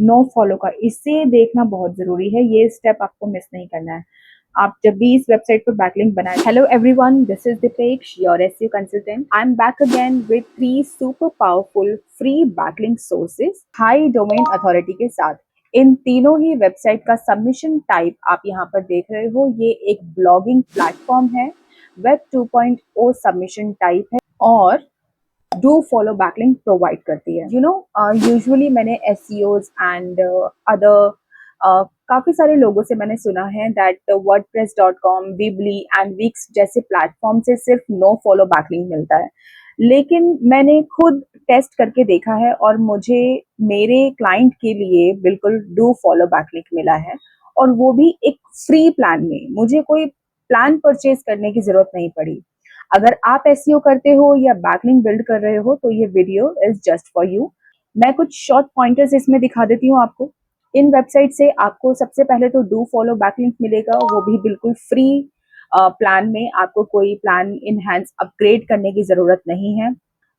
No follow का, इसे देखना बहुत जरूरी है, ये स्टेप आपको मिस नहीं करना है आप जब भी इस वेबसाइट पर बैकलिंक बनाए। Hello everyone, this is Deepesh, your SEO consultant. I am back again with 3 super powerful free backlink sources high domain authority के साथ। इन तीनों ही वेबसाइट का सबमिशन टाइप आप यहाँ पर देख रहे हो, ये एक ब्लॉगिंग प्लेटफॉर्म है, वेब 2.0 सबमिशन टाइप है और डू फॉलो बैकलिंक प्रोवाइड करती है। यूजुअली मैंने एसईओज एंड अदर काफी सारे लोगों से मैंने सुना है दैट वर्डप्रेस.com, वीबली एंड विक्स जैसे प्लेटफॉर्म से सिर्फ नो फॉलो बैकलिंक मिलता है, लेकिन मैंने खुद टेस्ट करके देखा है और मुझे मेरे क्लाइंट के लिए बिल्कुल डू फॉलो बैकलिंक मिला है, और वो भी एक फ्री प्लान में। मुझे कोई प्लान परचेज करने की जरूरत नहीं पड़ी। अगर आप एसईओ करते हो या बैकलिंक बिल्ड कर रहे हो तो ये video is just for you. मैं कुछ शॉर्ट पॉइंटर्स इसमें दिखा देती हूँ आपको। इन वेबसाइट से आपको सबसे पहले तो डू फॉलो बैकलिंक मिलेगा, वो भी बिल्कुल फ्री प्लान में। आपको कोई प्लान इनहैंस अपग्रेड करने की जरूरत नहीं है,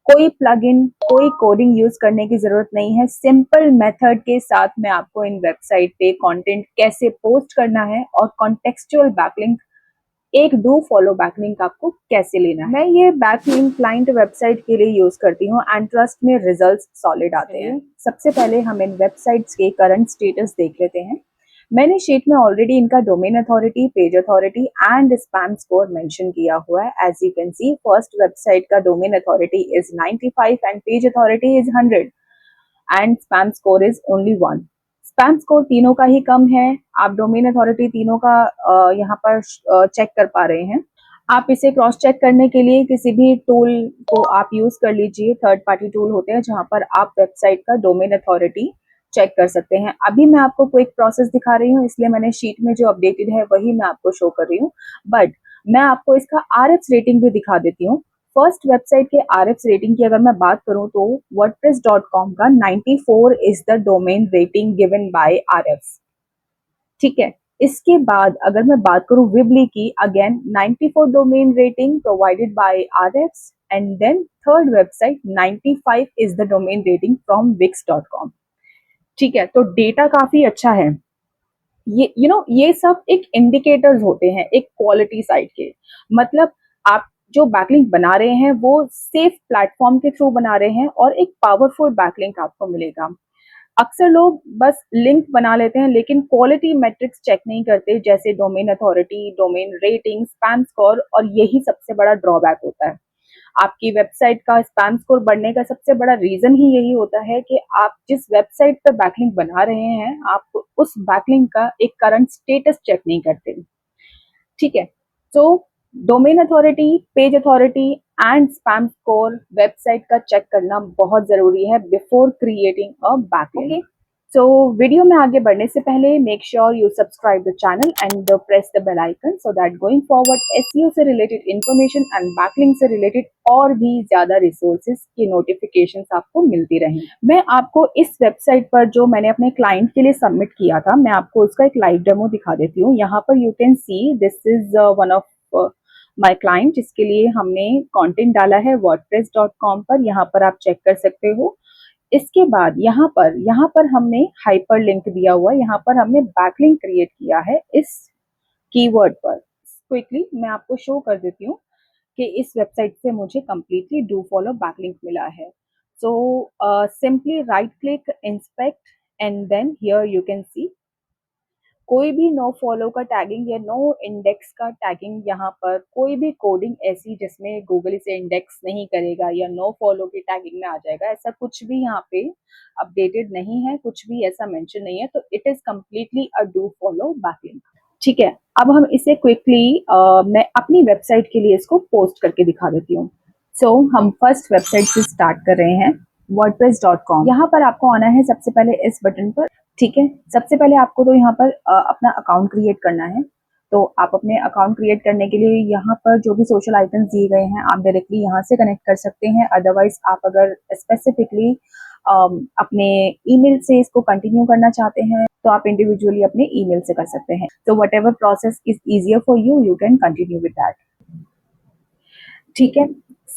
कोई प्लगइन, कोई कोडिंग यूज करने की जरूरत नहीं है। सिंपल मेथड के साथ मैं आपको इन वेबसाइट पे कंटेंट कैसे पोस्ट करना है और कॉन्टेक्सचुअल बैकलिंक, एक डू फॉलो बैकलिंक आपको कैसे लेना है। मैं ये बैकलिंक क्लाइंट वेबसाइट के लिए यूज करती हूँ एंड ट्रस्ट में रिजल्ट्स सॉलिड आते हैं। सबसे पहले हम इन वेबसाइट्स के करंट स्टेटस देख लेते हैं। मैंने शीट में ऑलरेडी इनका domain authority, page authority and spam score mention किया हुआ है। As you can see, first website का domain authority is 95 and page authority is 100 and spam score is only 1। Spam score तीनों का ही कम है। आप डोमेन अथॉरिटी तीनों का यहाँ पर चेक कर पा रहे हैं। आप इसे क्रॉस चेक करने के लिए किसी भी टूल को आप यूज कर लीजिए। थर्ड पार्टी टूल होते हैं जहां पर आप वेबसाइट का डोमेन अथॉरिटी चेक कर सकते हैं। अभी मैं आपको क्विक प्रोसेस दिखा रही हूँ, इसलिए मैंने शीट में जो अपडेटेड है वही मैं आपको शो कर रही हूँ, बट मैं आपको इसका आरएफ रेटिंग भी दिखा देती हूँ। फर्स्ट वेबसाइट के आरएफ रेटिंग की अगर मैं बात करूं तो wordpress.com का 94 is the domain rating given by RF. ठीक है, इसके बाद अगर मैं बात करूं विबली की, again 94 domain rating provided by RF, and then third website 95 is the domain rating from wix.com। ठीक है, तो डेटा काफी अच्छा है। ये ये सब एक इंडिकेटर्स होते हैं एक क्वालिटी साइट के। मतलब आप जो बैकलिंक बना रहे हैं वो सेफ प्लेटफॉर्म के थ्रू बना रहे हैं और एक पावरफुल बैकलिंक आपको मिलेगा। अक्सर लोग बस लिंक बना लेते हैं लेकिन क्वालिटी मैट्रिक्स चेक नहीं करते, जैसे domain authority, domain rating, spam score, और यही सबसे बड़ा ड्रॉबैक होता है। आपकी वेबसाइट का स्पैम स्कोर बढ़ने का सबसे बड़ा रीजन ही यही होता है कि आप जिस वेबसाइट पर बैकलिंक बना रहे हैं, आप उस बैकलिंक का एक करंट स्टेटस चेक नहीं करते। ठीक है, तो domain authority, page authority and spam score website का चेक करना बहुत जरूरी है before creating a backlink. Okay, so video में आगे बढ़ने से पहले make sure you subscribe the channel and press the bell icon so that going forward SEO से रिलेटेड इंफॉर्मेशन एंड बैकलिंक से रिलेटेड और भी ज्यादा रिसोर्सेज की नोटिफिकेशंस आपको मिलती रहें। मैं आपको इस वेबसाइट पर जो मैंने अपने क्लाइंट के लिए सबमिट किया था, मैं आपको उसका एक लाइव डेमो दिखा देती हूँ। यहाँ पर you can see this is one of my client, जिसके लिए हमने कंटेंट डाला है wordpress.com पर। यहाँ पर आप चेक कर सकते हो। इसके बाद यहाँ पर हमने हाइपर लिंक दिया हुआ है, यहाँ पर हमने बैकलिंक क्रिएट किया है इस कीवर्ड पर। क्विकली मैं आपको शो कर देती हूँ कि इस वेबसाइट से मुझे कंप्लीटली डू फॉलो बैकलिंक मिला है। So simply right click, inspect, and then here you can see कोई भी नो फॉलो का टैगिंग या नो इंडेक्स का टैगिंग, यहाँ पर कोई भी कोडिंग ऐसी जिसमें गूगल इसे इंडेक्स नहीं करेगा या नो फॉलो की टैगिंग में आ जाएगा, ऐसा कुछ भी यहाँ पे अपडेटेड नहीं है, कुछ भी ऐसा मेंशन नहीं है। तो it is completely a do follow backlink. ठीक है, अब हम इसे क्विकली मैं अपनी वेबसाइट के लिए इसको पोस्ट करके दिखा देती हूँ। सो हम फर्स्ट वेबसाइट से स्टार्ट कर रहे हैं, wordpress.com। यहाँ पर आपको आना है सबसे पहले इस बटन पर। ठीक है, सबसे पहले आपको तो यहाँ पर अपना अकाउंट क्रिएट करना है। तो आप अपने अकाउंट क्रिएट करने के लिए यहाँ पर जो भी सोशल आइकन्स दिए गए हैं आप डायरेक्टली यहाँ से कनेक्ट कर सकते हैं। अदरवाइज आप अगर स्पेसिफिकली अपने ईमेल से इसको कंटिन्यू करना चाहते हैं तो आप इंडिविजुअली अपने ईमेल से कर सकते हैं। तो what ever process is easier for you, you can continue with that. ठीक है,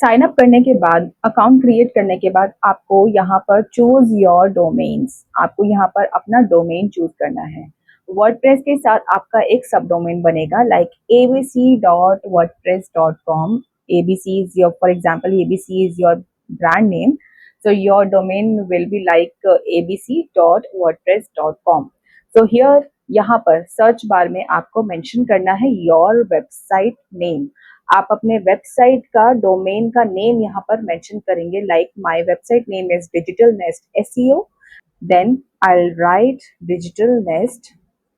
साइन अप करने के बाद, अकाउंट क्रिएट करने के बाद आपको यहाँ पर चूज योर डोमेन्स, आपको यहाँ पर अपना डोमेन चूज करना है। वर्डप्रेस के साथ आपका एक सब डोमेन बनेगा like abc.wordpress.com. ABC is your, for example, ABC is your brand name. So your domain will be like abc.wordpress.com. So here यहाँ पर सर्च बार में आपको मेंशन करना है योर वेबसाइट नेम। आप अपने वेबसाइट का डोमेन का नेम यहाँ पर मेंशन करेंगे like my website name is digital nest SEO, then I will write digital nest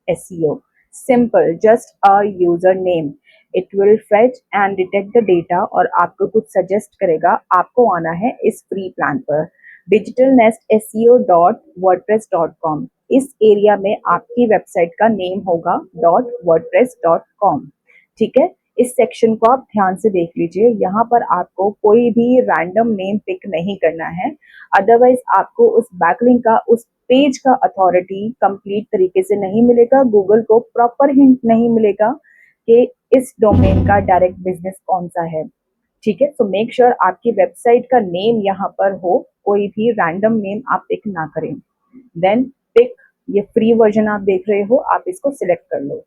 SEO, simple just a user name. It will fetch and detect the data और आपको कुछ suggest करेगा। आपको आना है इस फ्री प्लान पर digital nest SEO dot WordPress dot com. इस एरिया में आपकी वेबसाइट का नेम होगा डॉट वर्डप्रेस डॉट कॉम। ठीक है, इस सेक्शन को आप ध्यान से देख लीजिए। यहाँ पर आपको कोई भी रैंडम नेम पिक नहीं करना है, अदरवाइज आपको उस बैकलिंक का, उस पेज का अथॉरिटी कंप्लीट तरीके से नहीं मिलेगा। गूगल को प्रॉपर हिंट नहीं मिलेगा कि इस डोमेन का डायरेक्ट बिजनेस कौन सा है। ठीक है, सो मेक श्योर आपकी वेबसाइट का नेम यहाँ पर हो, कोई भी रैंडम नेम आप पिक ना करें। देन पिक, ये फ्री वर्जन आप देख रहे हो, आप इसको सिलेक्ट कर लो।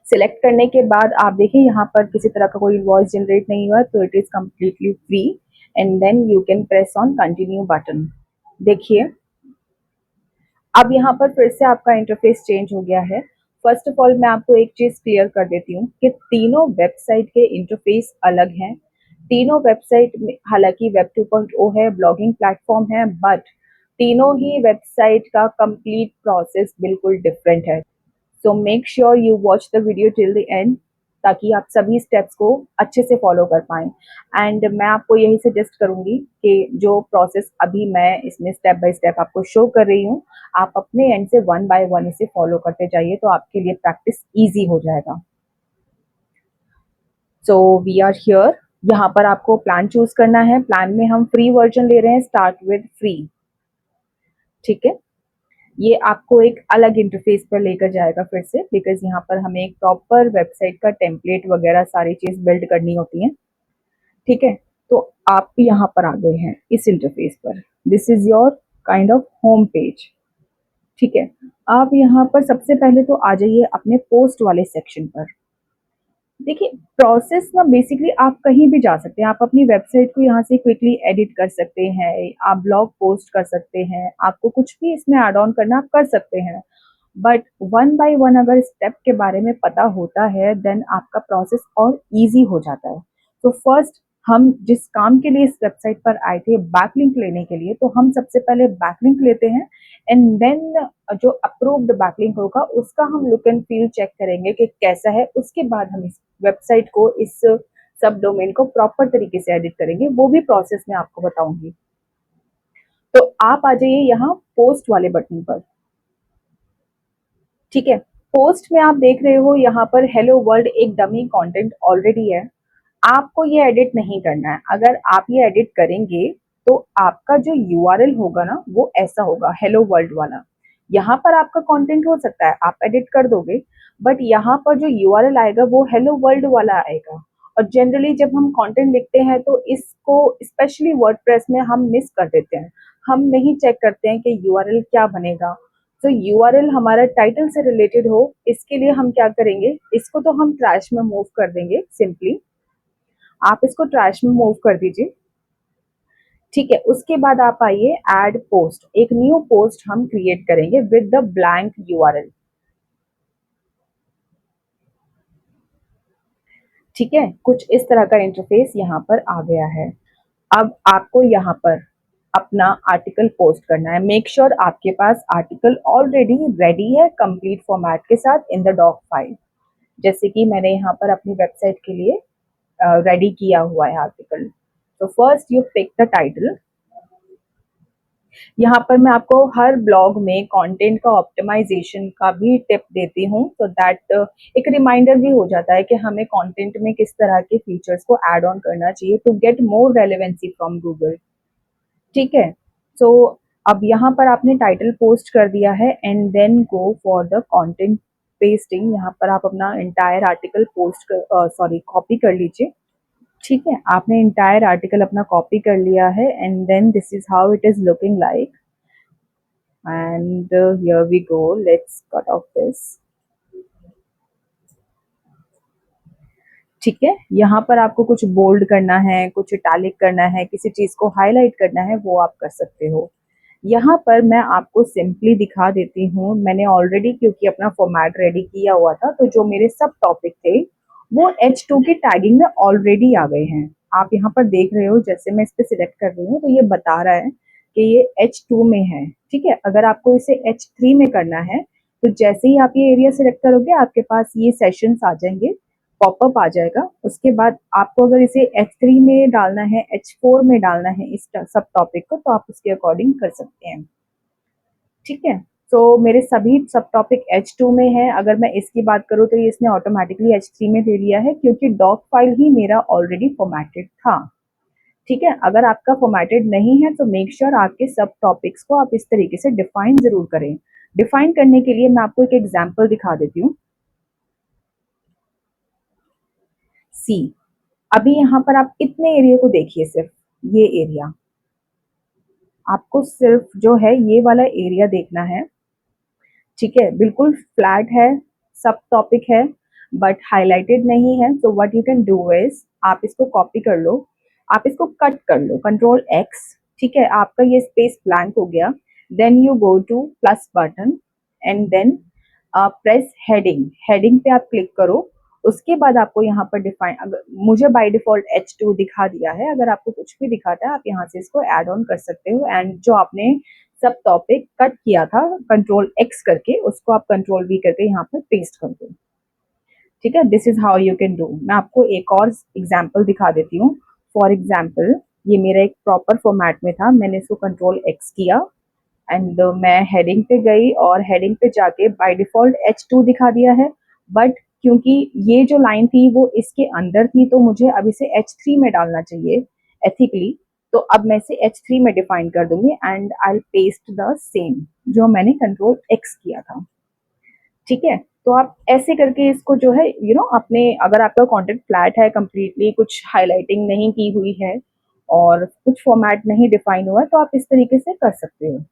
सिलेक्ट करने के बाद आप देखिए यहाँ पर किसी तरह का कोई वॉइस जनरेट नहीं हुआ, तो it is completely free and then you can press on continue button. देखिए अब यहाँ पर फिर से आपका इंटरफेस चेंज हो गया है। फर्स्ट ऑफ ऑल मैं आपको एक चीज क्लियर कर देती हूँ कि तीनों वेबसाइट के इंटरफेस अलग हैं। तीनों वेबसाइट में हालांकि वेब 2.0 है, ब्लॉगिंग प्लेटफॉर्म है, बट तीनों ही वेबसाइट का कंप्लीट प्रोसेस बिल्कुल डिफरेंट है। So make sure you watch the video till the end ताकि आप सभी स्टेप्स को अच्छे से फॉलो कर पाएँ। एंड मैं आपको यही सजेस्ट करूँगी कि जो प्रोसेस अभी मैं इसमें स्टेप बाय स्टेप आपको शो कर रही हूँ, आप अपने एंड से वन बाय वन इसे फॉलो करते जाइए, तो आपके लिए प्रैक्टिस ईजी हो जाएगा। सो वी आर हियर, यहाँ पर आपको प्लान चूज करना है। प्लान में हम फ्री वर्जन ले रहे हैं, स्टार्ट विद फ्री। ठीक है, ये आपको एक अलग इंटरफेस पर लेकर जाएगा फिर से, बिकॉज यहाँ पर हमें एक प्रॉपर वेबसाइट का टेम्पलेट वगैरह सारी चीज बिल्ड करनी होती है। ठीक है, तो आप यहाँ पर आ गए हैं इस इंटरफेस पर। This is your kind of home page. ठीक है, आप यहाँ पर सबसे पहले तो आ जाइए अपने पोस्ट वाले सेक्शन पर। देखिए प्रोसेस ना बेसिकली आप कहीं भी जा सकते हैं, आप अपनी वेबसाइट को यहाँ से क्विकली एडिट कर सकते हैं, आप ब्लॉग पोस्ट कर सकते हैं, आपको कुछ भी इसमें ऐड ऑन करना आप कर सकते हैं। बट वन बाय वन अगर स्टेप के बारे में पता होता है देन आपका प्रोसेस और इजी हो जाता है। तो फर्स्ट हम जिस काम के लिए इस वेबसाइट पर आए थे बैकलिंक लेने के लिए, तो हम सबसे पहले बैकलिंक लेते हैं एंड देन जो अप्रूव्ड बैकलिंक होगा उसका हम लुक एंड फील चेक करेंगे कि कैसा है। उसके बाद हम इस वेबसाइट को, इस सब डोमेन को प्रॉपर तरीके से एडिट करेंगे, वो भी प्रोसेस में आपको बताऊंगी। तो आप आ जाइए यहाँ पोस्ट वाले बटन पर। ठीक है, पोस्ट में आप देख रहे हो यहाँ पर हेलो वर्ल्ड एक डमी कंटेंट ऑलरेडी है, आपको ये एडिट नहीं करना है। अगर आप ये एडिट करेंगे तो आपका जो यूआरएल होगा ना वो ऐसा होगा, हेलो वर्ल्ड वाला। यहाँ पर आपका कंटेंट हो सकता है आप एडिट कर दोगे, बट यहाँ पर जो यूआरएल आएगा वो हेलो वर्ल्ड वाला आएगा। और जनरली जब हम कंटेंट लिखते हैं तो इसको स्पेशली वर्डप्रेस में हम मिस कर देते हैं, हम नहीं चेक करते हैं कि यूआरएल क्या बनेगा। तो यूआरएल हमारा टाइटल से रिलेटेड हो, इसके लिए हम क्या करेंगे, इसको तो हम ट्रैश में मूव कर देंगे सिंपली। आप इसको ट्रैश में मूव कर दीजिए। ठीक है, उसके बाद आप आइए ऐड पोस्ट, एक न्यू पोस्ट हम क्रिएट करेंगे विद द ब्लैंक यूआरएल। ठीक है, कुछ इस तरह का इंटरफेस यहाँ पर आ गया है। अब आपको यहाँ पर अपना आर्टिकल पोस्ट करना है। मेक श्योर आपके पास आर्टिकल ऑलरेडी रेडी है कंप्लीट फॉर्मेट के साथ इन द डॉक फाइल, जैसे कि मैंने यहाँ पर अपनी वेबसाइट के लिए रेडी किया हुआ है आर्टिकल। तो first you pick the title. यहाँ पर मैं आपको हर ब्लॉग में कंटेंट का ऑप्टिमाइजेशन का भी टिप देती हूँ, तो दैट एक रिमाइंडर भी हो जाता है कि हमें कंटेंट में किस तरह के फीचर्स को ऐड ऑन करना चाहिए to get more relevancy from Google. ठीक है, सो अब यहाँ पर आपने टाइटल पोस्ट कर दिया है and then go for the content pasting. यहाँ पर आप अपना इंटायर आर्टिकल पोस्ट कर, सॉरी कॉपी कर लीजिए। ठीक है, आपने इंटायर आर्टिकल अपना कॉपी कर लिया है and then this is how it is looking like and here we go, let's cut off this. ठीक है, यहाँ पर आपको कुछ बोल्ड करना है, कुछ इटैलिक करना है, किसी चीज को हाईलाइट करना है, वो आप कर सकते हो। यहाँ पर मैं आपको सिंपली दिखा देती हूँ, मैंने ऑलरेडी क्योंकि अपना फॉर्मेट रेडी किया हुआ था, तो जो मेरे सब टॉपिक थे वो H2 की टैगिंग में ऑलरेडी आ गए हैं। आप यहाँ पर देख रहे हो, जैसे मैं इस पे सिलेक्ट कर रही हूँ तो ये बता रहा है कि ये H2 में है। ठीक है, अगर आपको इसे H3 में करना है तो जैसे ही आप ये एरिया सिलेक्ट करोगे आपके पास ये सेशंस आ जाएंगे, पॉपअप आ जाएगा। उसके बाद आपको अगर इसे H3 में डालना है, H4 में डालना है इस सब टॉपिक को, तो आप उसके अकॉर्डिंग कर सकते हैं। ठीक है, तो मेरे सभी सब टॉपिक H2 में है। अगर मैं इसकी बात करूँ तो ये इसने ऑटोमेटिकली H3 में ले लिया है क्योंकि डॉक फाइल ही मेरा ऑलरेडी फॉर्मेटेड था। ठीक है, अगर आपका फॉर्मेटेड नहीं है तो मेक श्योर आपके सब टॉपिक्स को आप इस तरीके से डिफाइन जरूर करें। डिफाइन करने के लिए मैं आपको एक एग्जाम्पल दिखा देती हूँ। सी, अभी यहाँ पर आप इतने एरिया को देखिए, सिर्फ ये एरिया, आपको सिर्फ जो है ये वाला एरिया देखना है। ठीक है, बिल्कुल फ्लैट है, सब टॉपिक है बट हाईलाइटेड नहीं है। तो what you can do is, आप इसको कॉपी कर लो, आप इसको कट कर लो, कंट्रोल एक्स। ठीक है, आपका ये स्पेस ब्लैंक हो गया। Then you go to plus button and then press heading, heading पे आप क्लिक करो। उसके बाद आपको यहाँ पर डिफाइन, अगर मुझे बाय डिफॉल्ट H2 दिखा दिया है, अगर आपको कुछ भी दिखाता है आप यहाँ से इसको ऐड ऑन कर सकते हो। एंड जो आपने सब टॉपिक कट किया था कंट्रोल एक्स करके, उसको आप कंट्रोल वी करके यहाँ पर पेस्ट कर दो। ठीक है, this is how you can do. मैं आपको एक और एग्जाम्पल दिखा देती हूँ। फॉर एग्जाम्पल, ये मेरा एक प्रॉपर फॉर्मेट में था, मैंने इसको कंट्रोल एक्स किया एंड मैं हेडिंग पे गई और हेडिंग पे जाके बाय डिफॉल्ट H2 दिखा दिया है। बट क्योंकि ये जो लाइन थी वो इसके अंदर थी तो मुझे अब इसे H3 में डालना चाहिए एथिकली। तो अब मैं इसे H3 में डिफाइन कर दूंगी and I paste the same जो मैंने कंट्रोल एक्स किया था। ठीक है, तो आप ऐसे करके इसको जो है अपने, अगर आपका कंटेंट फ्लैट है, कंप्लीटली कुछ हाईलाइटिंग नहीं की हुई है और कुछ फॉर्मेट नहीं डिफाइन हुआ है, तो आप इस तरीके से कर सकते हो।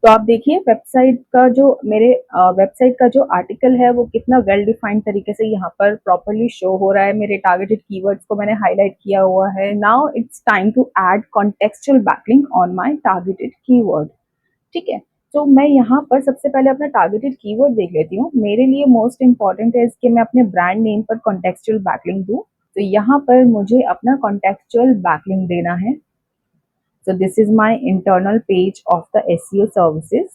तो आप देखिए वेबसाइट का जो मेरे वेबसाइट का जो आर्टिकल है वो कितना वेल डिफाइंड तरीके से यहाँ पर प्रॉपरली शो हो रहा है। मेरे टारगेटेड कीवर्ड्स को मैंने हाईलाइट किया हुआ है। Now it's time to add contextual backlink on my targeted keyword. ठीक है, तो मैं यहाँ पर सबसे पहले अपना टारगेटेड कीवर्ड देख लेती हूँ। मेरे लिए मोस्ट इंपॉर्टेंट है कि मैं अपने ब्रांड नेम पर कॉन्टेक्चुअल बैकलिंक दूँ। तो यहाँ पर मुझे अपना कॉन्टेक्चुअल बैकलिंक देना है। So this is my internal page of the SEO services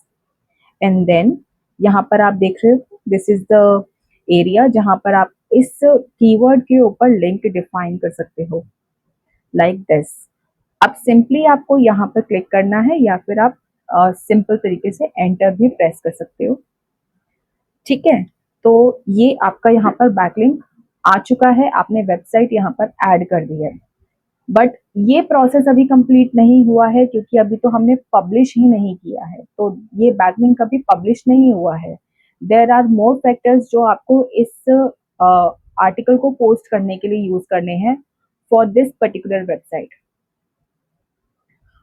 and then यहाँ पर आप देख रहे हो this is the area जहाँ पर आप इस कीवर्ड के ऊपर लिंक डिफाइन कर सकते हो like this। अब सिंपली आपको यहाँ पर क्लिक करना है या फिर आप सिंपल तरीके से एंटर भी प्रेस कर सकते हो। ठीक है, तो ये आपका यहाँ पर बैकलिंक आ चुका है, आपने वेबसाइट यहाँ पर ऐड कर दी है। बट ये प्रोसेस अभी कंप्लीट नहीं हुआ है क्योंकि अभी तो हमने पब्लिश ही नहीं किया है, तो ये बैकलिंक कभी पब्लिश नहीं हुआ है। देयर आर मोर फैक्टर्स जो आपको इस आर्टिकल को पोस्ट करने के लिए यूज करने हैं फॉर दिस पर्टिकुलर वेबसाइट।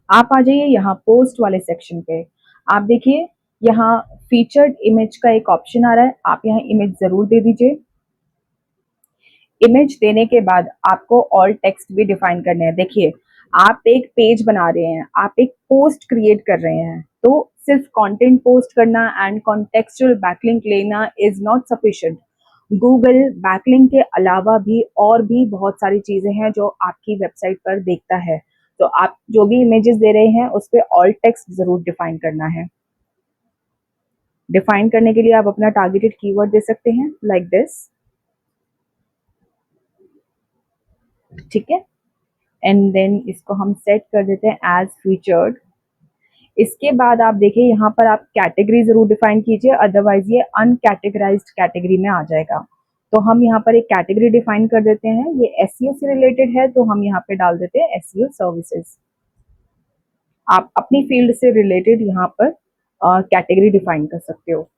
आप आ जाइए यहाँ पोस्ट वाले सेक्शन पे। आप देखिए यहाँ फीचर्ड इमेज का एक ऑप्शन आ रहा है, आप यहाँ इमेज जरूर दे दीजिए। इमेज देने के बाद आपको ऑल टेक्स्ट भी डिफाइन करने हैं। देखिए, आप एक पेज बना रहे हैं, आप एक पोस्ट क्रिएट कर रहे हैं, तो सिर्फ कंटेंट पोस्ट करना एंड कॉन्टेक्चुअल बैकलिंक लेना is not sufficient. Google backlink के अलावा भी और भी बहुत सारी चीजें हैं जो आपकी वेबसाइट पर देखता है। तो आप जो भी इमेजेस दे रहे हैं उस पर ऑल टेक्स्ट जरूर डिफाइन करना है। डिफाइन करने के लिए आप अपना टारगेटेड कीवर्ड दे सकते हैं लाइक दिस। ठीक है, एंड देन इसको हम सेट कर देते हैं एज फीचर्ड। इसके बाद आप देखिए यहाँ पर आप कैटेगरी जरूर डिफाइन कीजिए, अदरवाइज ये अनकैटेगराइज्ड कैटेगरी में आ जाएगा। तो हम यहाँ पर एक कैटेगरी डिफाइन कर देते हैं, ये एसईओ से रिलेटेड है तो हम यहाँ पे डाल देते हैं एसईओ सर्विसेज। आप अपनी फील्ड से रिलेटेड यहाँ पर कैटेगरी डिफाइन कर सकते हो।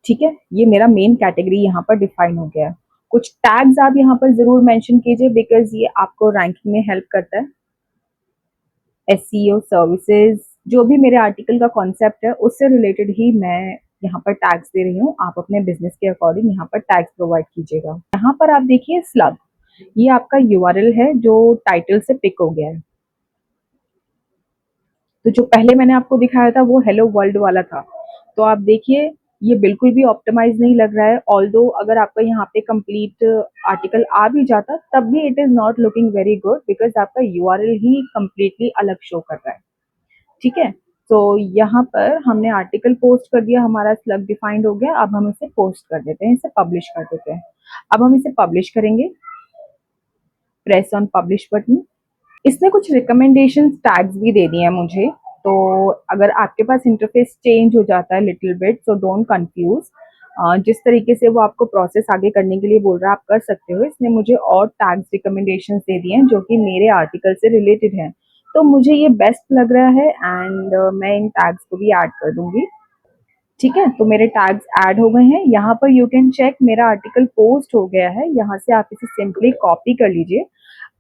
ठीक है, ये मेरा मेन कैटेगरी यहाँ पर डिफाइन हो गया है। कुछ टैग्स आप यहाँ पर जरूर मेंशन कीजिए बिकॉज ये आपको रैंकिंग में हेल्प करता है। एसईओ सर्विसेज, जो भी मेरे आर्टिकल का कॉन्सेप्ट है उससे रिलेटेड ही मैं यहाँ पर टैग्स दे रही हूँ। आप अपने बिजनेस के अकॉर्डिंग यहाँ पर टैग्स प्रोवाइड कीजिएगा। यहाँ पर आप देखिए स्लग, ये आपका यूआरएल है जो टाइटल से पिक हो गया है। तो जो पहले मैंने आपको दिखाया था वो हेलो वर्ल्ड वाला था। तो आप देखिए ये बिल्कुल भी ऑप्टिमाइज नहीं लग रहा है। ऑल्दो अगर आपका यहाँ पे कंप्लीट आर्टिकल आ भी जाता तब भी it is not looking very good because आपका यूआरएल ही कंप्लीटली अलग शो कर रहा है। ठीक है, तो यहाँ पर हमने आर्टिकल पोस्ट कर दिया, हमारा स्लग डिफाइंड हो गया। अब हम इसे पोस्ट कर देते हैं, इसे पब्लिश कर देते हैं। अब हम इसे पब्लिश करेंगे, प्रेस ऑन पब्लिश बटन। इसने कुछ रिकमेंडेशन टैग्स भी दे दिए हैं मुझे। तो अगर आपके पास इंटरफेस चेंज हो जाता है little bit, so don't confuse. जिस तरीके से वो आपको प्रोसेस आगे करने के लिए बोल रहा है आप कर सकते हो। इसने मुझे और टैग्स रिकमेंडेशंस दे दिए हैं जो कि मेरे आर्टिकल से रिलेटेड हैं। तो मुझे ये बेस्ट लग रहा है एंड मैं इन टैग्स को भी ऐड कर दूंगी। ठीक है, तो मेरे टैग्स ऐड हो गए हैं। यहाँ पर यू कैन चेक मेरा आर्टिकल पोस्ट हो गया है। यहाँ से आप इसे सिंपली कॉपी कर लीजिए।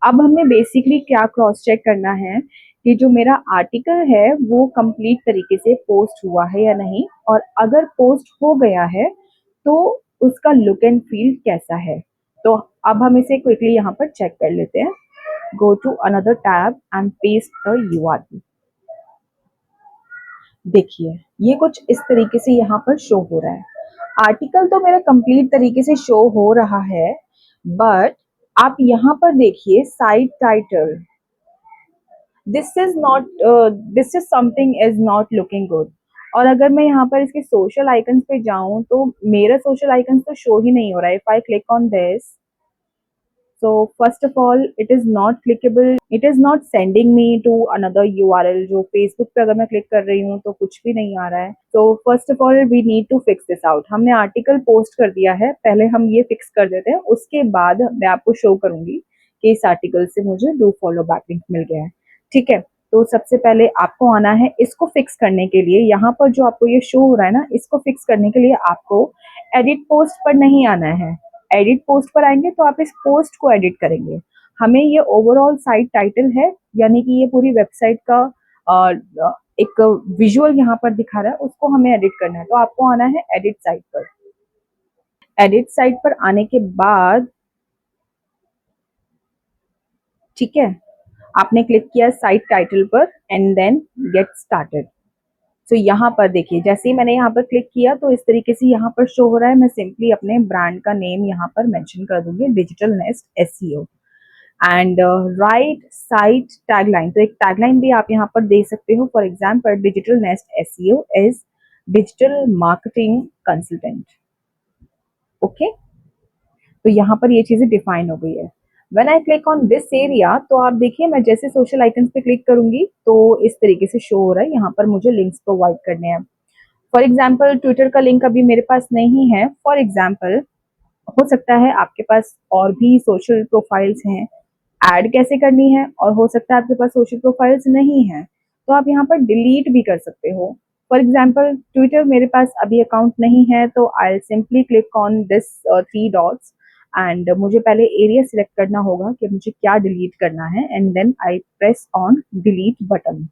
अब हमें बेसिकली क्या क्रॉस चेक करना है कि जो मेरा आर्टिकल है वो कंप्लीट तरीके से पोस्ट हुआ है या नहीं, और अगर पोस्ट हो गया है तो उसका लुक एंड फील कैसा है। तो अब हम इसे क्विकली यहाँ पर चेक कर लेते हैं। Go to another tab and paste the URL. देखिए ये कुछ इस तरीके से यहाँ पर शो हो रहा है। आर्टिकल तो मेरा कंप्लीट तरीके से शो हो रहा है, बट आप यहाँ पर देखिए site title, this is something is not looking good. और अगर मैं यहाँ पर इसके सोशल आइकन्स पे जाऊं तो मेरा सोशल आइकन्स तो शो ही नहीं हो रहा है। If I click on this, so first of all it is not clickable, it is not sending me to another URL। जो Facebook पे अगर मैं क्लिक कर रही हूँ तो कुछ भी नहीं आ रहा है। so first of all we need to fix this out। हमने आर्टिकल पोस्ट कर दिया है, पहले हम ये फिक्स कर देते हैं, उसके बाद मैं आपको शो करूंगी कि इस आर्टिकल से मुझे डू फॉलो बैकलिंक मिल गया है। ठीक है, तो सबसे पहले आपको आना है इसको फिक्स करने के लिए। यहाँ पर जो आपको ये शो हो रहा है ना, इसको फिक्स करने के लिए आपको एडिट पोस्ट पर नहीं आना है। एडिट पोस्ट पर आएंगे तो आप इस पोस्ट को एडिट करेंगे। हमें ये ओवरऑल साइट टाइटल है, यानी कि ये पूरी वेबसाइट का एक विजुअल यहाँ पर दिखा रहा है, उसको हमें एडिट करना है। तो आपको आना है एडिट साइट पर। एडिट साइट पर आने के बाद ठीक है, आपने क्लिक किया साइट टाइटल पर एंड देन गेट स्टार्टेड। तो यहाँ पर देखिए जैसे ही मैंने यहाँ पर क्लिक किया तो इस तरीके से यहाँ पर शो हो रहा है। मैं सिंपली अपने ब्रांड का नेम यहाँ पर मेंशन कर दूंगी, digital nest SEO and right site tagline. तो एक टैगलाइन भी आप यहाँ पर दे सकते हो। For example digital nest SEO is digital marketing consultant. Okay, तो यहाँ पर ये चीजें डिफाइन हो गई है। When I click on this area, तो आप देखिए मैं जैसे सोशल आइकन्स पे क्लिक करूंगी तो इस तरीके से शो हो रहा है। यहाँ पर मुझे लिंक्स प्रोवाइड करने हैं। फॉर एग्जाम्पल ट्विटर का लिंक अभी मेरे पास नहीं है। फॉर एग्जाम्पल हो सकता है आपके पास और भी सोशल प्रोफाइल्स हैं, ऐड कैसे करनी है, और हो सकता है आपके पास सोशल प्रोफाइल्स नहीं है तो आप यहाँ पर डिलीट भी कर सकते हो। फॉर एग्जाम्पल ट्विटर मेरे पास अभी अकाउंट नहीं है तो I simply click on this 3 dots and मुझे पहले एरिया सिलेक्ट करना होगा कि मुझे क्या डिलीट करना है and then I press on delete button.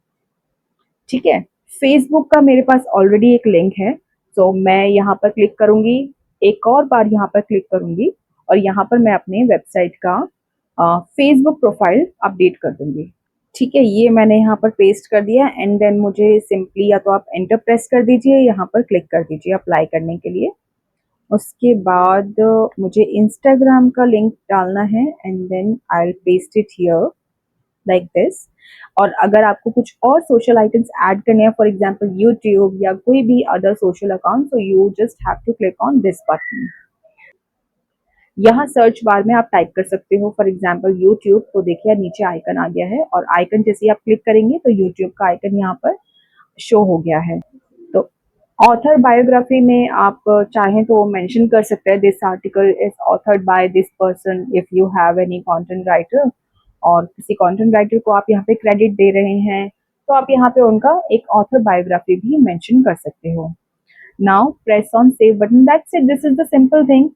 ठीक है, फेसबुक का मेरे पास ऑलरेडी एक लिंक है, तो मैं यहाँ पर क्लिक करूंगी, एक और बार यहाँ पर क्लिक करूंगी और यहाँ पर मैं अपने वेबसाइट का फेसबुक प्रोफाइल अपडेट कर दूंगी। ठीक है, ये मैंने यहाँ पर पेस्ट कर दिया एंड देन मुझे सिंपली या तो आप एंटर प्रेस कर दीजिए, यहाँ पर क्लिक कर दीजिए अप्लाई करने के लिए। उसके बाद मुझे इंस्टाग्राम का लिंक डालना है and then I will paste it here like this. और अगर आपको कुछ और सोशल आइकन्स ऐड करने हैं, फॉर एग्जांपल यूट्यूब या कोई भी other social account, so you just have to click on this button. यहाँ सर्च बार में आप टाइप कर सकते हो फॉर एग्जांपल यूट्यूब, तो देखिए नीचे आइकन आ गया है और आइकन जैसे ही आप क्लिक करेंगे तो यूट्यूब का आइकन यहाँ पर शो हो गया है। तो ऑथर बायोग्राफी में आप चाहें तो मेंशन कर सकते हैं this article is authored by this person if you have any content writer, और किसी कंटेंट राइटर को आप यहाँ पे क्रेडिट दे रहे हैं तो आप यहाँ पे उनका एक ऑथर बायोग्राफी भी मेंशन कर सकते हो। Now press on save button, that's it, this is the simple thing.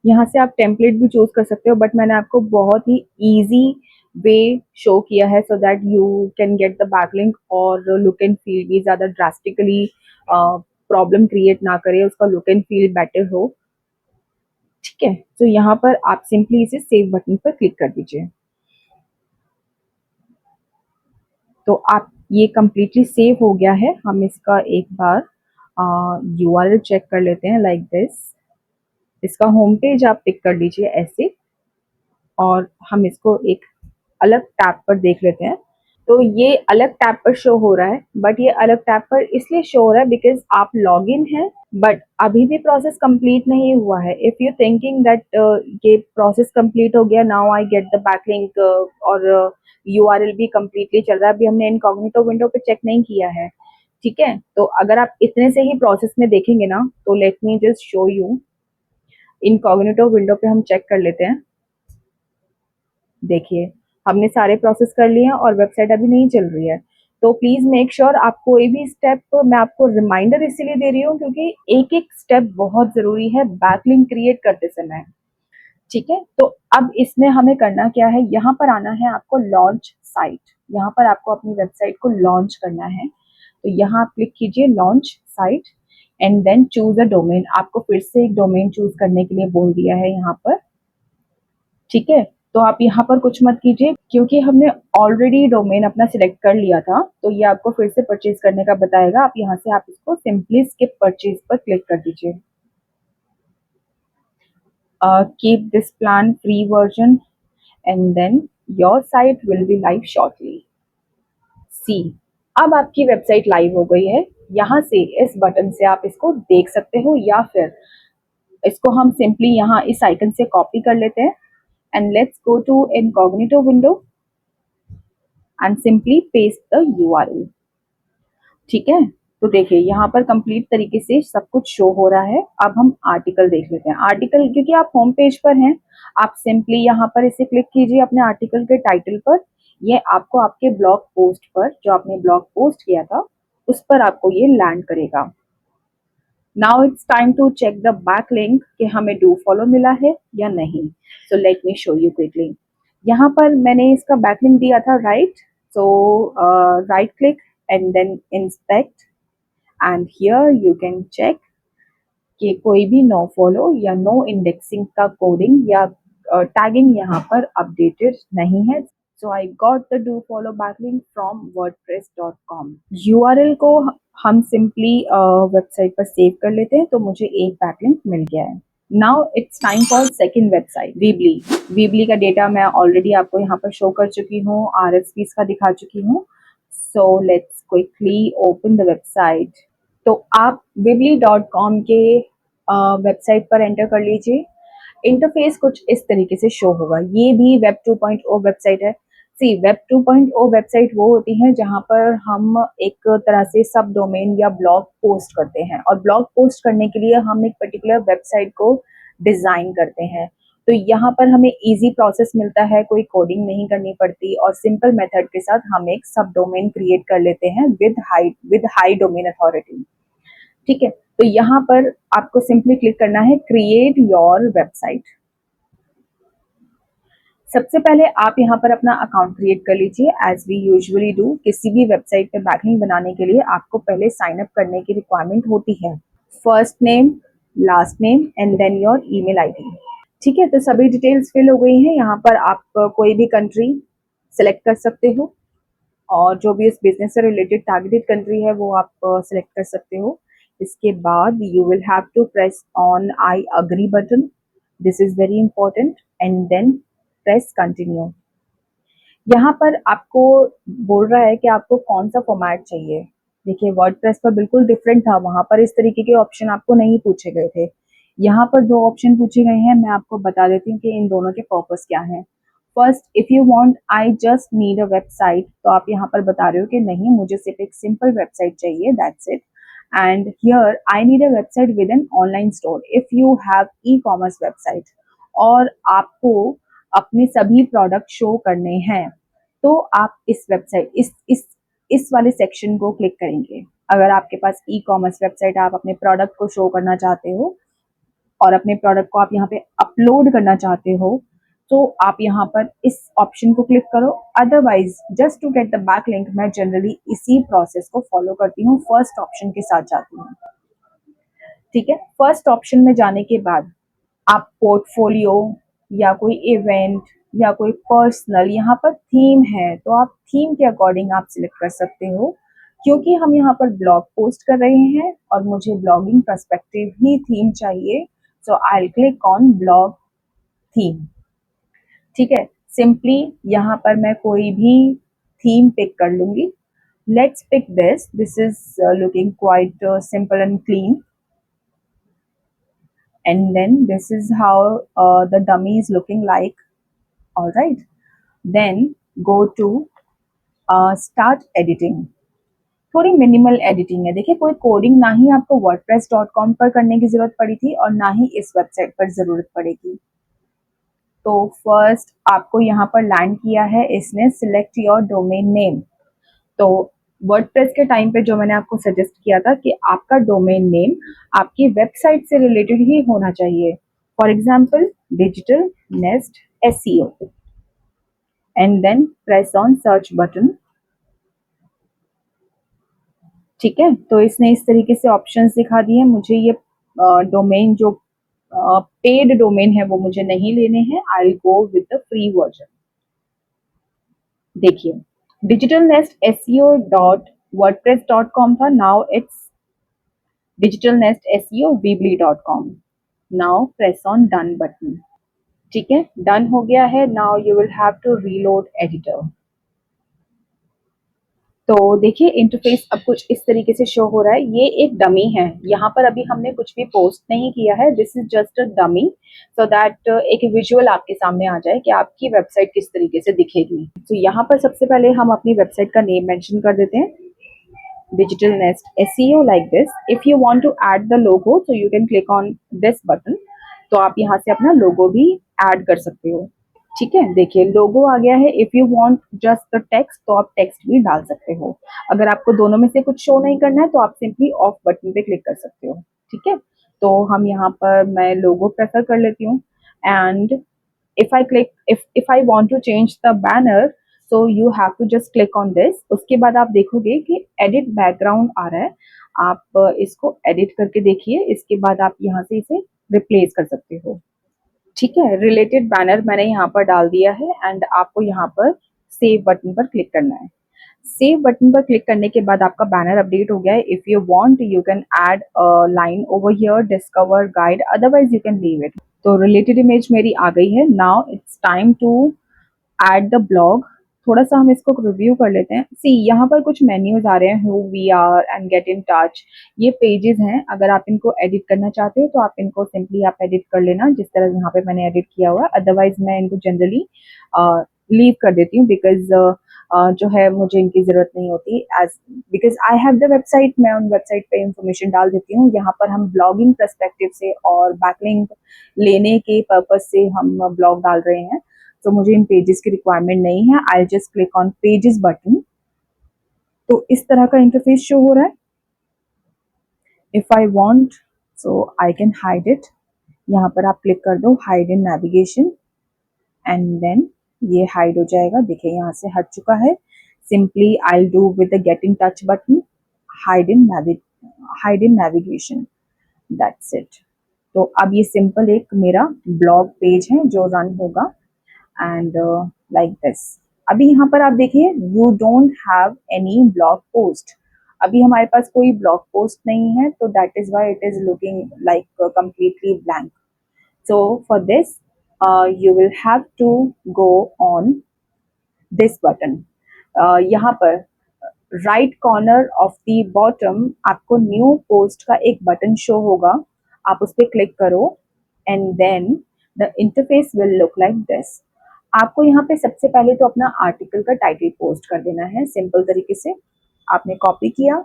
यहाँ से आप टेम्पलेट भी चूज कर सकते हो, बट मैंने आपको बहुत ही इजी वे शो किया है so that you can get the backlink और लुक एंड फील भी ज़्यादा ड्रास्टिकली प्रॉब्लम क्रिएट ना करे, उसका लुक एंड फील बेटर हो। ठीक है, तो यहाँ पर आप सिंपली इसे सेव बटन पर क्लिक कर दीजिए। तो आप ये कम्प्लीटली सेव हो गया है। हम इसका एक बार यूआरएल चेक कर लेते हैं लाइक दिस। इसका होम पेज आप पिक कर लीजिए ऐसे, और हम इसको एक अलग टैब पर देख लेते हैं। तो ये अलग टैब पर शो हो रहा है, बट ये अलग टैब पर इसलिए शो हो रहा है बिकॉज आप लॉग इन है, बट अभी भी प्रोसेस कंप्लीट नहीं हुआ है। इफ यू थिंकिंग दैट ये प्रोसेस कंप्लीट हो गया, now I get the backlink, और यूआरएल भी कंप्लीटली चल रहा है, अभी हमने इनकॉग्निटो विंडो पे चेक नहीं किया है। ठीक है, तो अगर आप इतने से ही प्रोसेस में देखेंगे ना, तो let me just show you. Incognito window पे हम चेक कर लेते हैं। देखिए, हमने सारे प्रोसेस कर लिए हैं और वेबसाइट अभी नहीं चल रही है। तो प्लीज मेक श्योर आप कोई भी स्टेप, मैं आपको रिमाइंडर इसीलिए दे रही हूँ क्योंकि एक एक स्टेप बहुत जरूरी है बैकलिंक क्रिएट करते समय। ठीक है, तो अब इसमें हमें करना क्या है, यहाँ पर आना है आपको लॉन्च साइट। यहाँ पर आपको अपनी वेबसाइट को लॉन्च करना है, तो यहाँ आप क्लिक कीजिए launch site and then choose a domain. आपको फिर से एक डोमेन चूज करने के लिए बोल दिया है यहाँ पर। ठीक है, तो आप यहाँ पर कुछ मत कीजिए क्योंकि हमने ऑलरेडी डोमेन अपना सिलेक्ट कर लिया था, तो ये आपको फिर से परचेज करने का बताएगा। आप यहाँ से आप इसको सिंपली स्किप परचेज पर क्लिक कर दीजिए। Keep this plan free version and then your site will be live shortly. See, अब आपकी वेबसाइट लाइव हो गई है। यहाँ से इस बटन से आप इसको देख सकते हो, या फिर इसको हम सिंपली यहाँ इस आइकन से कॉपी कर लेते हैं and let's go to incognito window and simply paste the URL. ठीक है, तो देखिए यहाँ पर कंप्लीट तरीके से सब कुछ शो हो रहा है। अब हम आर्टिकल देख लेते हैं। आर्टिकल, क्योंकि आप होम पेज पर हैं, आप सिंपली यहाँ पर इसे क्लिक कीजिए अपने आर्टिकल के टाइटल पर। ये आपको आपके ब्लॉग पोस्ट पर, जो आपने ब्लॉग पोस्ट किया था, उस पर आपको ये लैंड करेगा। Now it's time to check the back link कि हमें डू फॉलो मिला है या नहीं। So let me show you quickly. यहाँ पर मैंने इसका बैक लिंक दिया था right, so right click and then inspect and here you can check कि कोई भी नो फॉलो या नो इंडेक्सिंग का कोडिंग या टैगिंग यहाँ पर अपडेटेड नहीं है। So I got the do follow backlink from wordpress.com। URL को हम सिंपली वेबसाइट पर सेव कर लेते हैं, तो मुझे एक बैकलिंक मिल गया है। Now it's time for second website, Weebly. Weebly का डेटा मैं ऑलरेडी आपको यहाँ पर शो कर चुकी हूँ, आरएसपीस का दिखा चुकी हूँ। सो let's quickly open the website. तो आप weebly.com के वेबसाइट पर एंटर कर लीजिए। इंटरफेस कुछ इस तरीके से शो होगा। ये भी वेब 2.0 वेबसाइट है। सी, वेब 2.0 वेबसाइट वो होती है जहाँ पर हम एक तरह से सब डोमेन या ब्लॉग पोस्ट करते हैं, और ब्लॉग पोस्ट करने के लिए हम एक पर्टिकुलर वेबसाइट को डिजाइन करते हैं। तो यहाँ पर हमें इजी प्रोसेस मिलता है, कोई कोडिंग नहीं करनी पड़ती, और सिंपल मेथड के साथ हम एक सब डोमेन क्रिएट कर लेते हैं विद हाई डोमेन अथॉरिटी। ठीक है, तो यहाँ पर आपको सिंपली क्लिक करना है क्रिएट योर वेबसाइट। सबसे पहले आप यहाँ पर अपना अकाउंट क्रिएट कर लीजिए एज वी यूजुअली डू। किसी भी वेबसाइट पे बैकलिंक बनाने के लिए आपको पहले साइन अप करने की रिक्वायरमेंट होती है। First name, last name and then your email ID. ठीक है, तो सभी डिटेल्स फिल हो गई हैं। यहाँ पर आप कोई भी कंट्री सेलेक्ट कर सकते हो, और जो भी उस बिजनेस से रिलेटेड टारगेटेड कंट्री है वो आप सेलेक्ट कर सकते हो। इसके बाद you will have to press on I agree button, this is very important, and then press continue. यहाँ पर आपको बोल रहा है कि आपको कौन सा फॉर्मेट चाहिए। देखिए, वर्डप्रेस पर बिल्कुल डिफरेंट था, वहां पर इस तरीके के ऑप्शन आपको नहीं पूछे गए थे। यहाँ पर दो ऑप्शन पूछे गए हैं, मैं आपको बता देती हूँ कि इन दोनों के पर्पस क्या है। First, if you want I just need a website, तो आप यहाँ पर बता रहे हो कि नहीं, मुझे सिर्फ एक सिंपल वेबसाइट चाहिए, that's it. And here I need a website with an online store if you have e commerce website, और आपको अपने सभी प्रोडक्ट शो करने हैं, तो आप इस वेबसाइट इस वाले सेक्शन को क्लिक करेंगे। अगर आपके पास ई कॉमर्स वेबसाइट, आप अपने प्रोडक्ट को शो करना चाहते हो, और अपने प्रोडक्ट को आप यहाँ पे अपलोड करना चाहते हो, तो आप यहाँ पर इस ऑप्शन को क्लिक करो। Otherwise just to get the back link मैं जनरली इसी प्रोसेस को फॉलो करती हूँ, फर्स्ट ऑप्शन के साथ जाती हूँ। ठीक है, फर्स्ट ऑप्शन में जाने के बाद आप पोर्टफोलियो या कोई इवेंट या कोई पर्सनल, यहाँ पर थीम है तो आप थीम के अकॉर्डिंग आप सिलेक्ट कर सकते हो। क्योंकि हम यहाँ पर ब्लॉग पोस्ट कर रहे हैं और मुझे ब्लॉगिंग पर्सपेक्टिव ही थीम चाहिए, so I will click on blog theme. ठीक है, सिंपली यहाँ पर मैं कोई भी थीम पिक कर लूंगी। Let's pick this is looking quite simple and clean, and then this is how the dummy is looking like. All right, then go to start editing. थोड़ी मिनिमल एडिटिंग है, देखिए कोई कोडिंग ना ही आपको wordpress.com पर करने की जरूरत पड़ी थी और ना ही इस वेबसाइट पर जरूरत पड़ेगी। तो फर्स्ट आपको यहाँ पर लैंड किया है इसने, सिलेक्ट योर डोमेन नेम। तो वर्डप्रेस के टाइम पे जो मैंने आपको सजेस्ट किया था कि आपका डोमेन नेम आपकी वेबसाइट से रिलेटेड ही होना चाहिए। For example digital nest SEO, and then press on search button. ठीक है, तो इसने इस तरीके से ऑप्शंस दिखा दिए। मुझे ये डोमेन जो पेड डोमेन है वो मुझे नहीं लेने हैं, I will go with the free version. देखिए digital nest SEO dot WordPress dot com था, now it's digital nest SEO weebly.com. Now press on done button. ठीक है, डन हो गया है। Now you will have to reload editor. तो देखिए interface अब कुछ इस तरीके से शो हो रहा है। ये एक डमी है, यहाँ पर अभी हमने कुछ भी पोस्ट नहीं किया है, this is just a dummy, so that एक विजुअल आपके सामने आ जाए कि आपकी वेबसाइट किस तरीके से दिखेगी। तो यहाँ पर सबसे पहले हम अपनी वेबसाइट का नेम मेंशन कर देते हैं, Digital Nest SEO like this. If you want to add the logo, so you can click on this button. तो आप यहाँ से अपना लोगो भी ऐड कर सकते हो। ठीक है, देखिए लोगो आ गया है। If you want just the text तो आप टेक्स्ट भी डाल सकते हो। अगर आपको दोनों में से कुछ शो नहीं करना है तो आप सिंपली ऑफ बटन पे क्लिक कर सकते हो। ठीक है, तो हम यहाँ पर मैं लोगो प्रेफर कर लेती हूँ। And if I click if I want to change the banner, so you have to just click on this। उसके बाद आप देखोगे कि edit background आ रहा है, आप इसको edit करके देखिए। इसके बाद आप यहाँ से इसे replace कर सकते हो। ठीक है, रिलेटेड बैनर मैंने यहाँ पर डाल दिया है एंड आपको यहाँ पर सेव बटन पर क्लिक करना है। सेव बटन पर क्लिक करने के बाद आपका बैनर अपडेट हो गया है। If you want you can add line over here, discover guide, otherwise you can leave it. तो रिलेटेड इमेज मेरी आ गई है। Now it's time to add the blog. थोड़ा सा हम इसको रिव्यू कर लेते हैं। सी यहाँ पर कुछ मेन्यूज आ रहे हैं, who we are and get in touch. ये पेजेस हैं, अगर आप इनको एडिट करना चाहते हो तो आप इनको सिंपली आप एडिट कर लेना, जिस तरह यहाँ पे मैंने एडिट किया हुआ है। अदरवाइज मैं इनको जनरली लीव कर देती हूँ, बिकॉज जो है मुझे इनकी जरूरत नहीं होती। As because I have the website, मैं उन वेबसाइट पे इंफॉर्मेशन डाल देती हूँ। यहाँ पर हम ब्लॉगिंग पर्सपेक्टिव से और बैकलिंक लेने के पर्पज से हम ब्लॉग डाल रहे हैं, तो मुझे इन पेजेस की रिक्वायरमेंट नहीं है। I just click on pages button. तो इस तरह का इंटरफेस शो हो रहा है। If I want so I can hide it. यहाँ पर आप क्लिक कर दो hide in navigation and then ये हाइड हो जाएगा। देखिए यहाँ से हट चुका है। Simply I do with the get in touch button, hide in navigation, that's it. तो अब ये सिंपल एक मेरा ब्लॉग पेज है जो रन होगा एंड लाइक दिस। अभी यहाँ पर आप देखिए you don't have any blog post. अभी हमारे पास कोई ब्लॉग पोस्ट नहीं है, तो that is why it is looking like completely blank. So for this, you will have to go on this button. यहाँ पर right corner of the bottom आपको new post का एक बटन शो होगा, आप उस पर क्लिक करो and then the interface will look like this. आपको यहाँ पे सबसे पहले तो अपना आर्टिकल का टाइटल पोस्ट कर देना है। सिंपल तरीके से आपने कॉपी किया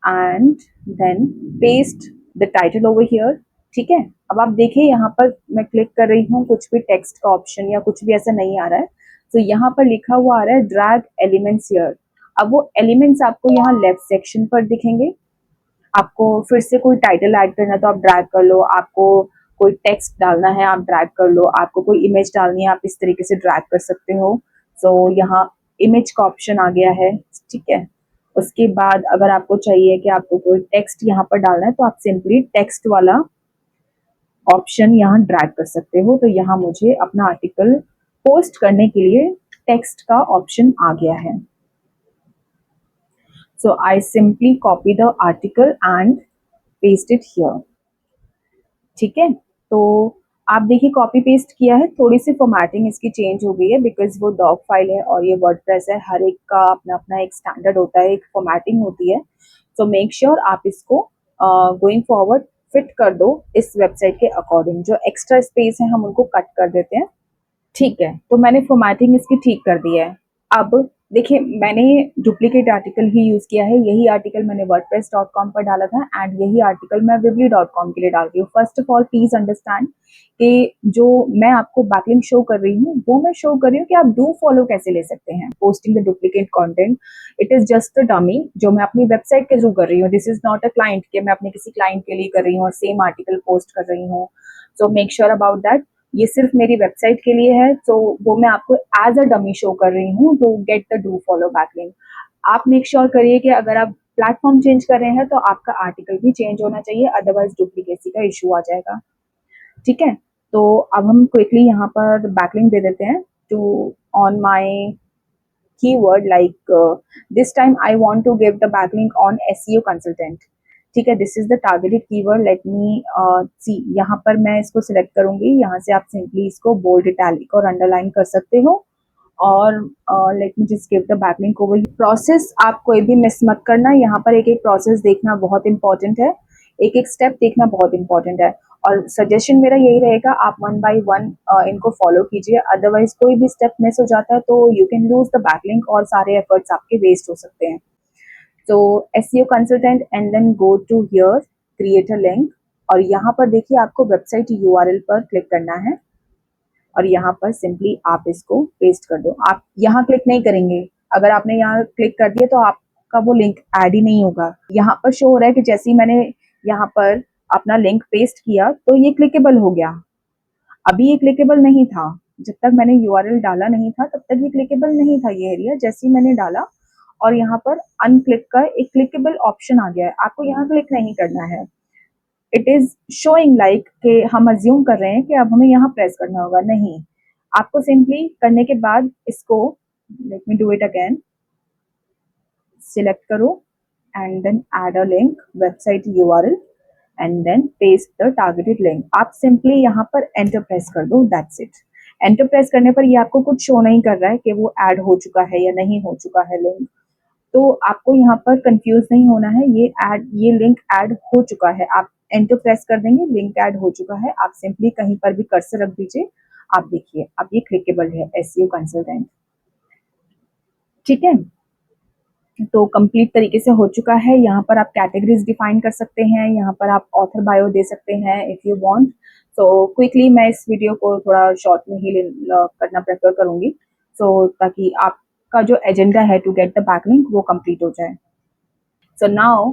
and then paste the title over here. ठीक है, अब आप देखिए यहाँ पर मैं क्लिक कर रही हूँ, कुछ भी टेक्स्ट का ऑप्शन या कुछ भी ऐसा नहीं आ रहा है। तो यहाँ पर लिखा हुआ आ रहा है ड्रैग एलिमेंट्स हियर। अब वो एलिमेंट्स आपको यहाँ लेफ्ट सेक्शन पर दिखेंगे। आपको फिर से कोई टाइटल ऐड करना है तो आप ड्रैग कर लो, आपको कोई टेक्स्ट डालना है आप ड्रैग कर लो, आपको कोई इमेज डालनी है आप इस तरीके से ड्रैग कर सकते हो। सो यहाँ इमेज का ऑप्शन आ गया है, ठीक है। उसके बाद अगर आपको चाहिए कि आपको कोई टेक्स्ट यहाँ पर डालना है तो आप सिंपली टेक्स्ट वाला ऑप्शन यहाँ ड्रैग कर सकते हो। तो यहाँ मुझे अपना आर्टिकल पोस्ट करने के लिए टेक्स्ट का ऑप्शन आ गया है। So I simply copy the article and paste it here. ठीक है, तो आप देखिए कॉपी पेस्ट किया है, थोड़ी सी फॉर्मेटिंग इसकी चेंज हो गई है बिकॉज वो डॉक फाइल है और ये वर्डप्रेस है, हर एक का अपना अपना एक स्टैंडर्ड होता है, एक फॉर्मेटिंग होती है। सो मेक श्योर आप इसको गोइंग फॉरवर्ड फिट कर दो इस वेबसाइट के अकॉर्डिंग। जो एक्स्ट्रा स्पेस है हम उनको कट कर देते हैं, ठीक है। तो मैंने फॉर्मेटिंग इसकी ठीक कर दी है। अब देखिए मैंने डुप्लीकेट आर्टिकल ही यूज किया है, यही आर्टिकल मैंने wordpress.com पर डाला था एंड यही आर्टिकल मैं weebly.com के लिए डाल रही हूँ। First of all please understand कि जो मैं आपको बैकलिंक शो कर रही हूँ वो मैं शो कर रही हूँ कि आप डू फॉलो कैसे ले सकते हैं posting the duplicate content. It is just a dummy जो मैं अपनी वेबसाइट के थ्रू कर रही हूँ। This is not a client कि मैं अपने किसी क्लाइंट के लिए कर रही हूँ और सेम आर्टिकल पोस्ट कर रही हूँ। So make sure about that. ये सिर्फ मेरी वेबसाइट के लिए है, तो वो मैं आपको एज अ डमी शो कर रही हूँ to get the do follow backlink. आप मेक श्योर करिए कि अगर आप प्लेटफॉर्म चेंज कर रहे हैं तो आपका आर्टिकल भी चेंज होना चाहिए, अदरवाइज डुप्लीकेसी का इशू आ जाएगा, ठीक है। तो अब हम क्विकली यहाँ पर बैकलिंक दे देते हैं to on my keyword like this time I want to give the backlink on SEO consultant, ठीक है। This is the targeted keyword, let me see. यहाँ पर मैं इसको सिलेक्ट करूंगी, यहाँ से आप सिंपली इसको बोल्ड इटैलिक और अंडरलाइन कर सकते हो और let me just give the backlink over. Process आप कोई भी मिस मत करना, यहाँ पर एक एक प्रोसेस देखना बहुत इंपॉर्टेंट है, एक एक स्टेप देखना बहुत इंपॉर्टेंट है और सजेशन मेरा यही रहेगा आप वन बाय वन इनको फॉलो कीजिए, अदरवाइज कोई भी स्टेप मिस हो जाता है तो you can lose the backlink और सारे एफर्ट्स आपके वेस्ट हो सकते हैं। तो SEO consultant and then go to here create a link और यहाँ पर देखिए आपको वेबसाइट URL पर क्लिक करना है और यहाँ पर सिंपली आप इसको पेस्ट कर दो। आप यहाँ क्लिक नहीं करेंगे, अगर आपने यहाँ क्लिक कर दिया तो आपका वो लिंक ऐड ही नहीं होगा। यहाँ पर शो हो रहा है कि जैसे ही मैंने यहाँ पर अपना लिंक पेस्ट किया तो ये क्लिकेबल हो गया, अभी ये क्लिकेबल नहीं था। जब तक मैंने URL डाला नहीं था तब तक ये क्लिकेबल नहीं था ये एरिया, जैसे ही मैंने डाला और यहाँ पर अनक्लिक का एक क्लिकेबल ऑप्शन आ गया है, आपको यहाँ क्लिक नहीं करना है। इट इज शोइंग लाइक कि हम अज्यूम कर रहे हैं कि अब हमें यहाँ प्रेस करना होगा, नहीं। आपको सिंपली करने के बाद इसको let me do it again, select करो and then add a link website URL and then paste the targeted link. आप सिंपली यहाँ पर एंटर प्रेस कर दो, दैट्स इट। एंटर प्रेस करने पर ये आपको कुछ शो नहीं कर रहा है कि वो ऐड हो चुका है या नहीं हो चुका है लिंक, तो आपको यहाँ पर कंफ्यूज नहीं होना है, ये लिंक ऐड हो चुका है। आप एंटर प्रेस कर देंगे, लिंक ऐड हो चुका है। आप सिंपली कहीं पर भी कर्सर रख दीजिए, आप देखिए अब ये क्लिकेबल है SEO कंसल्टेंट, ठीक है। तो कंप्लीट तरीके से हो चुका है। यहाँ पर आप कैटेगरीज डिफाइन कर सकते हैं, यहाँ पर आप ऑथर बायो दे सकते हैं if you want. So quickly मैं इस वीडियो को थोड़ा शॉर्ट में ही करना प्रेफर करूंगी, सो ताकि आपका जो एजेंडा है टू गेट द बैकलिंक वो कंप्लीट हो जाए। So now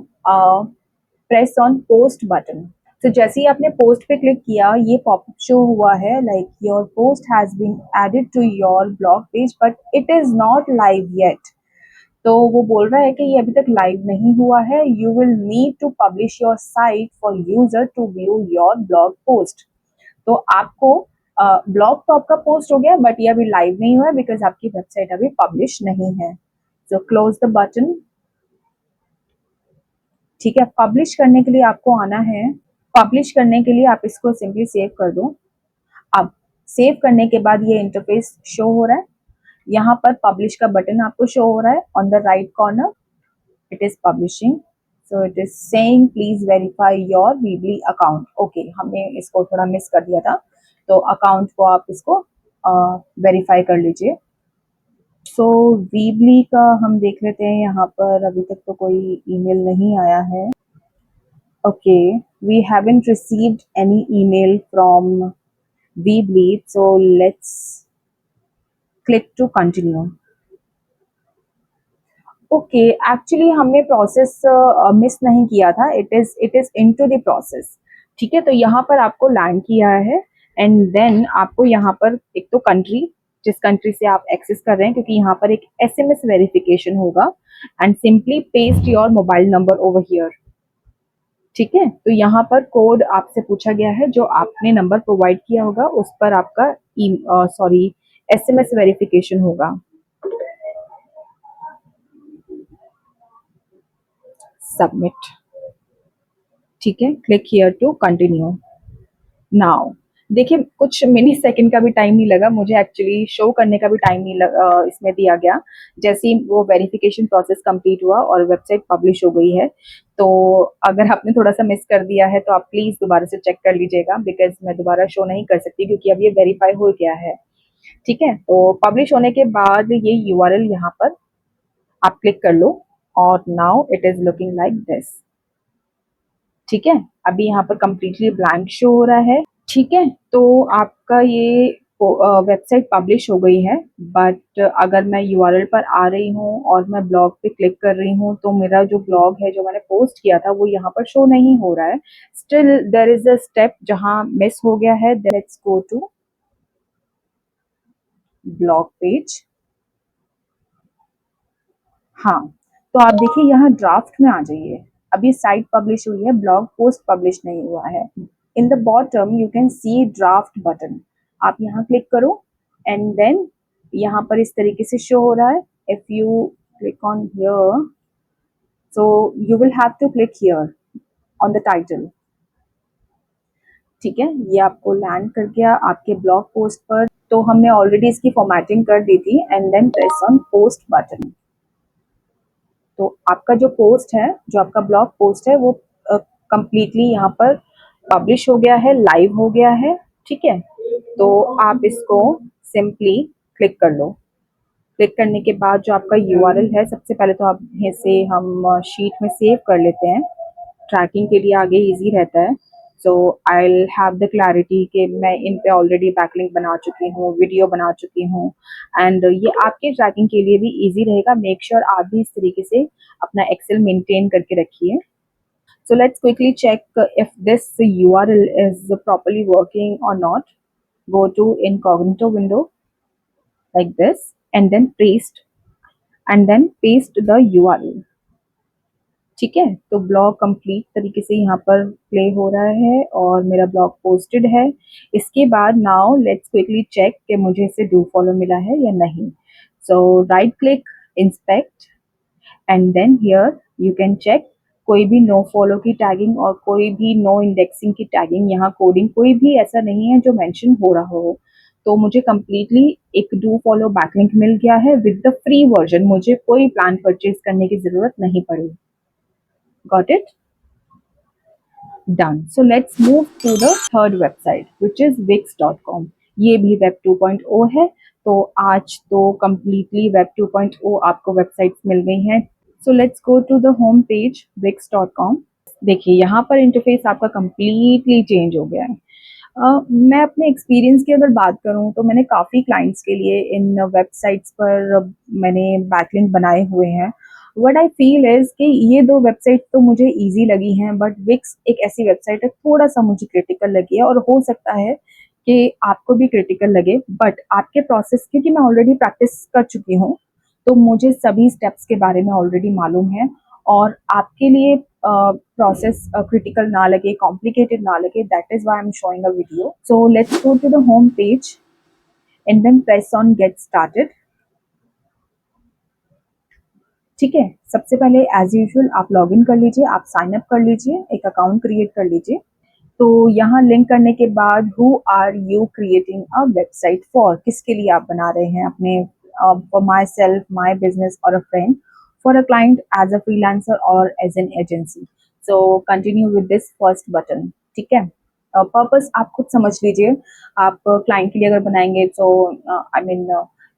press on post button. तो जैसे ही आपने पोस्ट पे क्लिक किया ये पॉप शो हुआ है like your post has been added to your blog page but it is not live yet. तो वो बोल रहा है कि ये अभी तक लाइव नहीं हुआ है, you will need to publish your site for user to view your blog post. तो आपको ब्लॉग तो आपका पोस्ट हो गया बट ये अभी लाइव नहीं हुआ है बिकॉज आपकी वेबसाइट अभी पब्लिश नहीं है। सो क्लोज द बटन, ठीक है। पब्लिश करने के लिए आपको आना है, पब्लिश करने के लिए आप इसको सिंपली सेव कर दो। अब सेव करने के बाद ये इंटरफेस शो हो रहा है, यहाँ पर पब्लिश का बटन आपको शो हो रहा है on the right corner, it is publishing. So it is saying please verify your Weebly account. Okay, हमने इसको थोड़ा मिस कर दिया था, तो अकाउंट को आप इसको वेरीफाई कर लीजिए। सो वीबली का हम देख लेते हैं, यहाँ पर अभी तक तो कोई ईमेल नहीं आया है। Okay, we haven't received any email from Weebly, so let's click to continue. Okay, actually हमने प्रोसेस मिस नहीं किया था, it is into the process. ठीक है, तो यहाँ पर आपको लैंड किया है एंड देन आपको यहाँ पर एक तो कंट्री, जिस कंट्री से आप एक्सेस कर रहे हैं, क्योंकि यहाँ पर एक एसएमएस वेरिफिकेशन होगा, and simply paste your mobile number over here. ठीक है, तो यहाँ पर कोड आपसे पूछा गया है, जो आपने नंबर प्रोवाइड किया होगा उस पर आपका सॉरी एसएमएस वेरिफिकेशन होगा। सबमिट। ठीक है, click here to continue now. देखिए, कुछ मिनी सेकंड का भी टाइम नहीं लगा मुझे, एक्चुअली शो करने का भी टाइम नहीं लगा, इसमें दिया गया। जैसे ही वो वेरिफिकेशन प्रोसेस कंप्लीट हुआ और वेबसाइट पब्लिश हो गई है, तो अगर आपने थोड़ा सा मिस कर दिया है तो आप प्लीज दोबारा से चेक कर लीजिएगा, बिकॉज मैं दोबारा शो नहीं कर सकती क्योंकि अब ये वेरीफाई हो गया है। ठीक है, तो पब्लिश होने के बाद ये यूआरएल यहाँ पर आप क्लिक कर लो, और now it is looking like this. ठीक है, अभी यहाँ पर कंप्लीटली ब्लैंक शो हो रहा है। ठीक है, तो आपका ये वेबसाइट पब्लिश हो गई है, बट अगर मैं यूआरएल पर आ रही हूँ और मैं ब्लॉग पे क्लिक कर रही हूँ, तो मेरा जो ब्लॉग है जो मैंने पोस्ट किया था वो यहाँ पर शो नहीं हो रहा है। Still there is a step जहाँ मिस हो गया है। Let's go to blog page. हाँ, तो आप देखिए यहाँ ड्राफ्ट में आ जाइए। अभी साइट पब्लिश हुई है, ब्लॉग पोस्ट पब्लिश नहीं हुआ है। In the bottom you can C draft button, आप यहाँ क्लिक करो एंड देन यहाँ पर इस तरीके से शो हो रहा है। If you click on here, so you will have to click here on the title. ठीक है, ये आपको लैंड कर गया आपके ब्लॉग पोस्ट पर। तो हमने ऑलरेडी इसकी फॉर्मेटिंग कर दी थी, and then press on post button. तो आपका जो पोस्ट है, जो आपका ब्लॉग पोस्ट है, वो कंप्लीटली यहाँ पर पब्लिश हो गया है, लाइव हो गया है। ठीक है, तो आप इसको सिंपली क्लिक कर लो। क्लिक करने के बाद जो आपका यूआरएल है, सबसे पहले तो आप इसे हम शीट में सेव कर लेते हैं, ट्रैकिंग के लिए आगे इजी रहता है। So I will have the clarity कि मैं इन पे ऑलरेडी बैकलिंक बना चुकी हूँ, वीडियो बना चुकी हूँ, एंड ये आपके ट्रैकिंग के लिए भी इजी रहेगा। मेक श्योर आप भी इस तरीके से अपना एक्सेल मेंटेन करके रखिए। So let's quickly check if this URL is properly working or not. Go to incognito window like this, and then paste the URL. ठीक है, तो ब्लॉग कंप्लीट तरीके से यहाँ पर प्ले हो रहा है और मेरा ब्लॉग पोस्टेड है। इसके बाद नाउ लेट्स क्विकली चेक कि मुझे इसे डू फॉलो मिला है या नहीं। So right click, inspect, and then here you can check कोई भी नो फॉलो की टैगिंग और कोई भी नो इंडेक्सिंग की टैगिंग, यहाँ कोडिंग कोई भी ऐसा नहीं है जो मेंशन हो रहा हो। तो मुझे कंप्लीटली एक डू फॉलो बैकलिंक मिल गया है विद द फ्री वर्जन, मुझे कोई प्लान परचेज करने की जरूरत नहीं पड़ी। Got it? Done. So let's move to the third website which is wix.com। ये भी वेब 2.0 है। तो आज तो कंप्लीटली वेब 2.0 आपको वेबसाइट्स मिल गई हैं। So let's go to the home page wix.com। देखिए, यहाँ पर इंटरफेस आपका कंप्लीटली चेंज हो गया है। मैं अपने एक्सपीरियंस की अगर बात करूँ तो मैंने काफ़ी क्लाइंट्स के लिए इन वेबसाइट्स पर मैंने बैकलिंक बनाए हुए हैं। व्हाट आई फील इज़ कि ये 2 वेबसाइट तो मुझे ईज़ी लगी हैं, बट विक्स एक ऐसी वेबसाइट है थोड़ा-सा मुझे क्रिटिकल लगी है, और हो सकता है कि आपको भी क्रिटिकल लगे। बट आपके प्रोसेस, क्योंकि मैं ऑलरेडी प्रैक्टिस कर चुकी हूँ, तो मुझे सभी स्टेप्स के बारे में ऑलरेडी मालूम है, और आपके लिए प्रोसेस क्रिटिकल ना लगे, कॉम्प्लिकेटेड ना लगे, that is why I am showing a video. So let's go to the home page and then press on get started. ठीक है, सबसे पहले एज यूजुअल आप लॉग इन कर लीजिए, आप साइन अप कर लीजिए, एक अकाउंट क्रिएट कर लीजिए। तो यहाँ लिंक करने के बाद who are you creating a website for, किसके लिए आप बना रहे हैं अपने, for myself, my business और a friend, for a client, as a freelancer और as an agency. So continue with this first button. ठीक है, पर्पस आप खुद समझ लीजिए। आप क्लाइंट के लिए अगर बनाएंगे तो आई मीन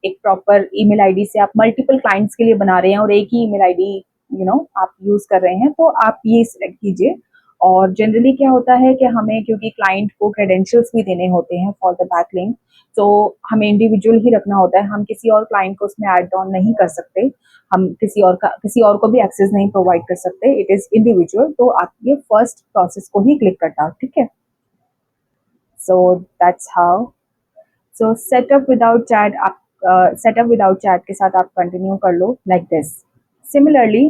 एक प्रॉपर ईमेल आईडी से आप मल्टीपल क्लाइंट्स के लिए बना रहे हैं और एक ही ईमेल आईडी आप यूज कर रहे हैं, तो आप ये सिलेक्ट कीजिए। और जनरली क्या होता है कि हमें क्योंकि क्लाइंट को क्रेडेंशियल्स भी देने होते हैं फॉर द बैकलिंक, तो हमें इंडिविजुअल ही रखना होता है। हम किसी और क्लाइंट को उसमें ऐड ऑन नहीं कर सकते, हम किसी और को भी एक्सेस नहीं प्रोवाइड कर सकते, इट इज इंडिविजुअल। तो आप ये फर्स्ट प्रोसेस को ही क्लिक करना, ठीक है। सो that's how. So setup without chat, आप सेटअप विदाउट चैट के साथ आप कंटिन्यू कर लो लाइक दिस। सिमिलरली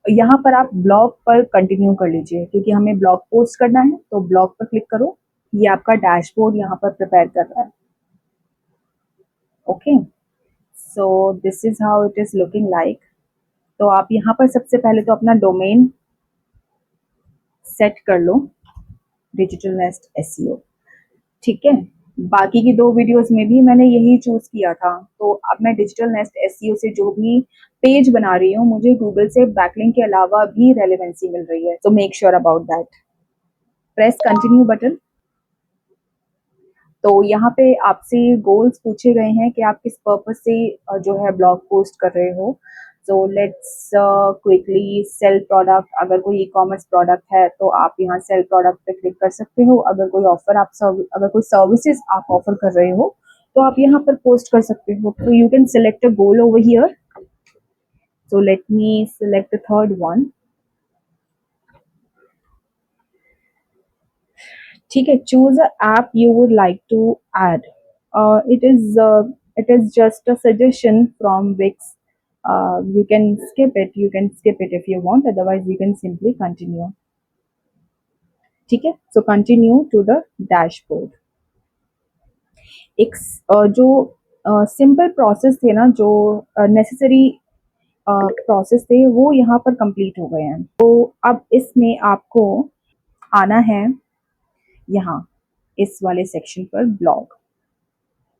यहाँ पर आप ब्लॉग पर कंटिन्यू कर लीजिए, क्योंकि हमें ब्लॉग पोस्ट करना है, तो ब्लॉग पर क्लिक करो। ये आपका डैशबोर्ड यहाँ पर प्रिपेयर कर रहा है। Okay, so this is how it is looking like. तो आप यहाँ पर सबसे पहले तो अपना डोमेन सेट कर लो, डिजिटल नेस्ट एसईओ, ठीक है। बाकी की दो वीडियोस में भी मैंने यही चूज किया था। तो अब मैं डिजिटल नेस्ट एसईओ से जो भी पेज बना रही हूँ, मुझे गूगल से बैकलिंक के अलावा भी रेलेवेंसी मिल रही है, तो make sure about that. Press continue button. तो यहाँ पे आपसे गोल्स पूछे गए हैं कि आप किस पर्पस से जो है ब्लॉग पोस्ट कर रहे हो। So let's quickly sell product. अगर कोई ई कॉमर्स प्रोडक्ट है तो आप यहाँ सेल प्रोडक्ट पे क्लिक कर सकते हो। अगर कोई ऑफर अगर कोई सर्विसेज आप ऑफर कर रहे हो तो आप यहाँ पर पोस्ट कर सकते हो। तो you can select a goal over here. So let me select the third one, ठीक है। Choose a app you would like to add. It is just a suggestion from Wix. You can skip it if you want, otherwise you can simply continue, ठीक है। So continue to the dashboard. एक जो simple process थे ना, जो necessary process थे, वो यहाँ पर कंप्लीट हो गए हैं। तो अब इसमें आपको आना है यहाँ इस वाले सेक्शन पर, ब्लॉग।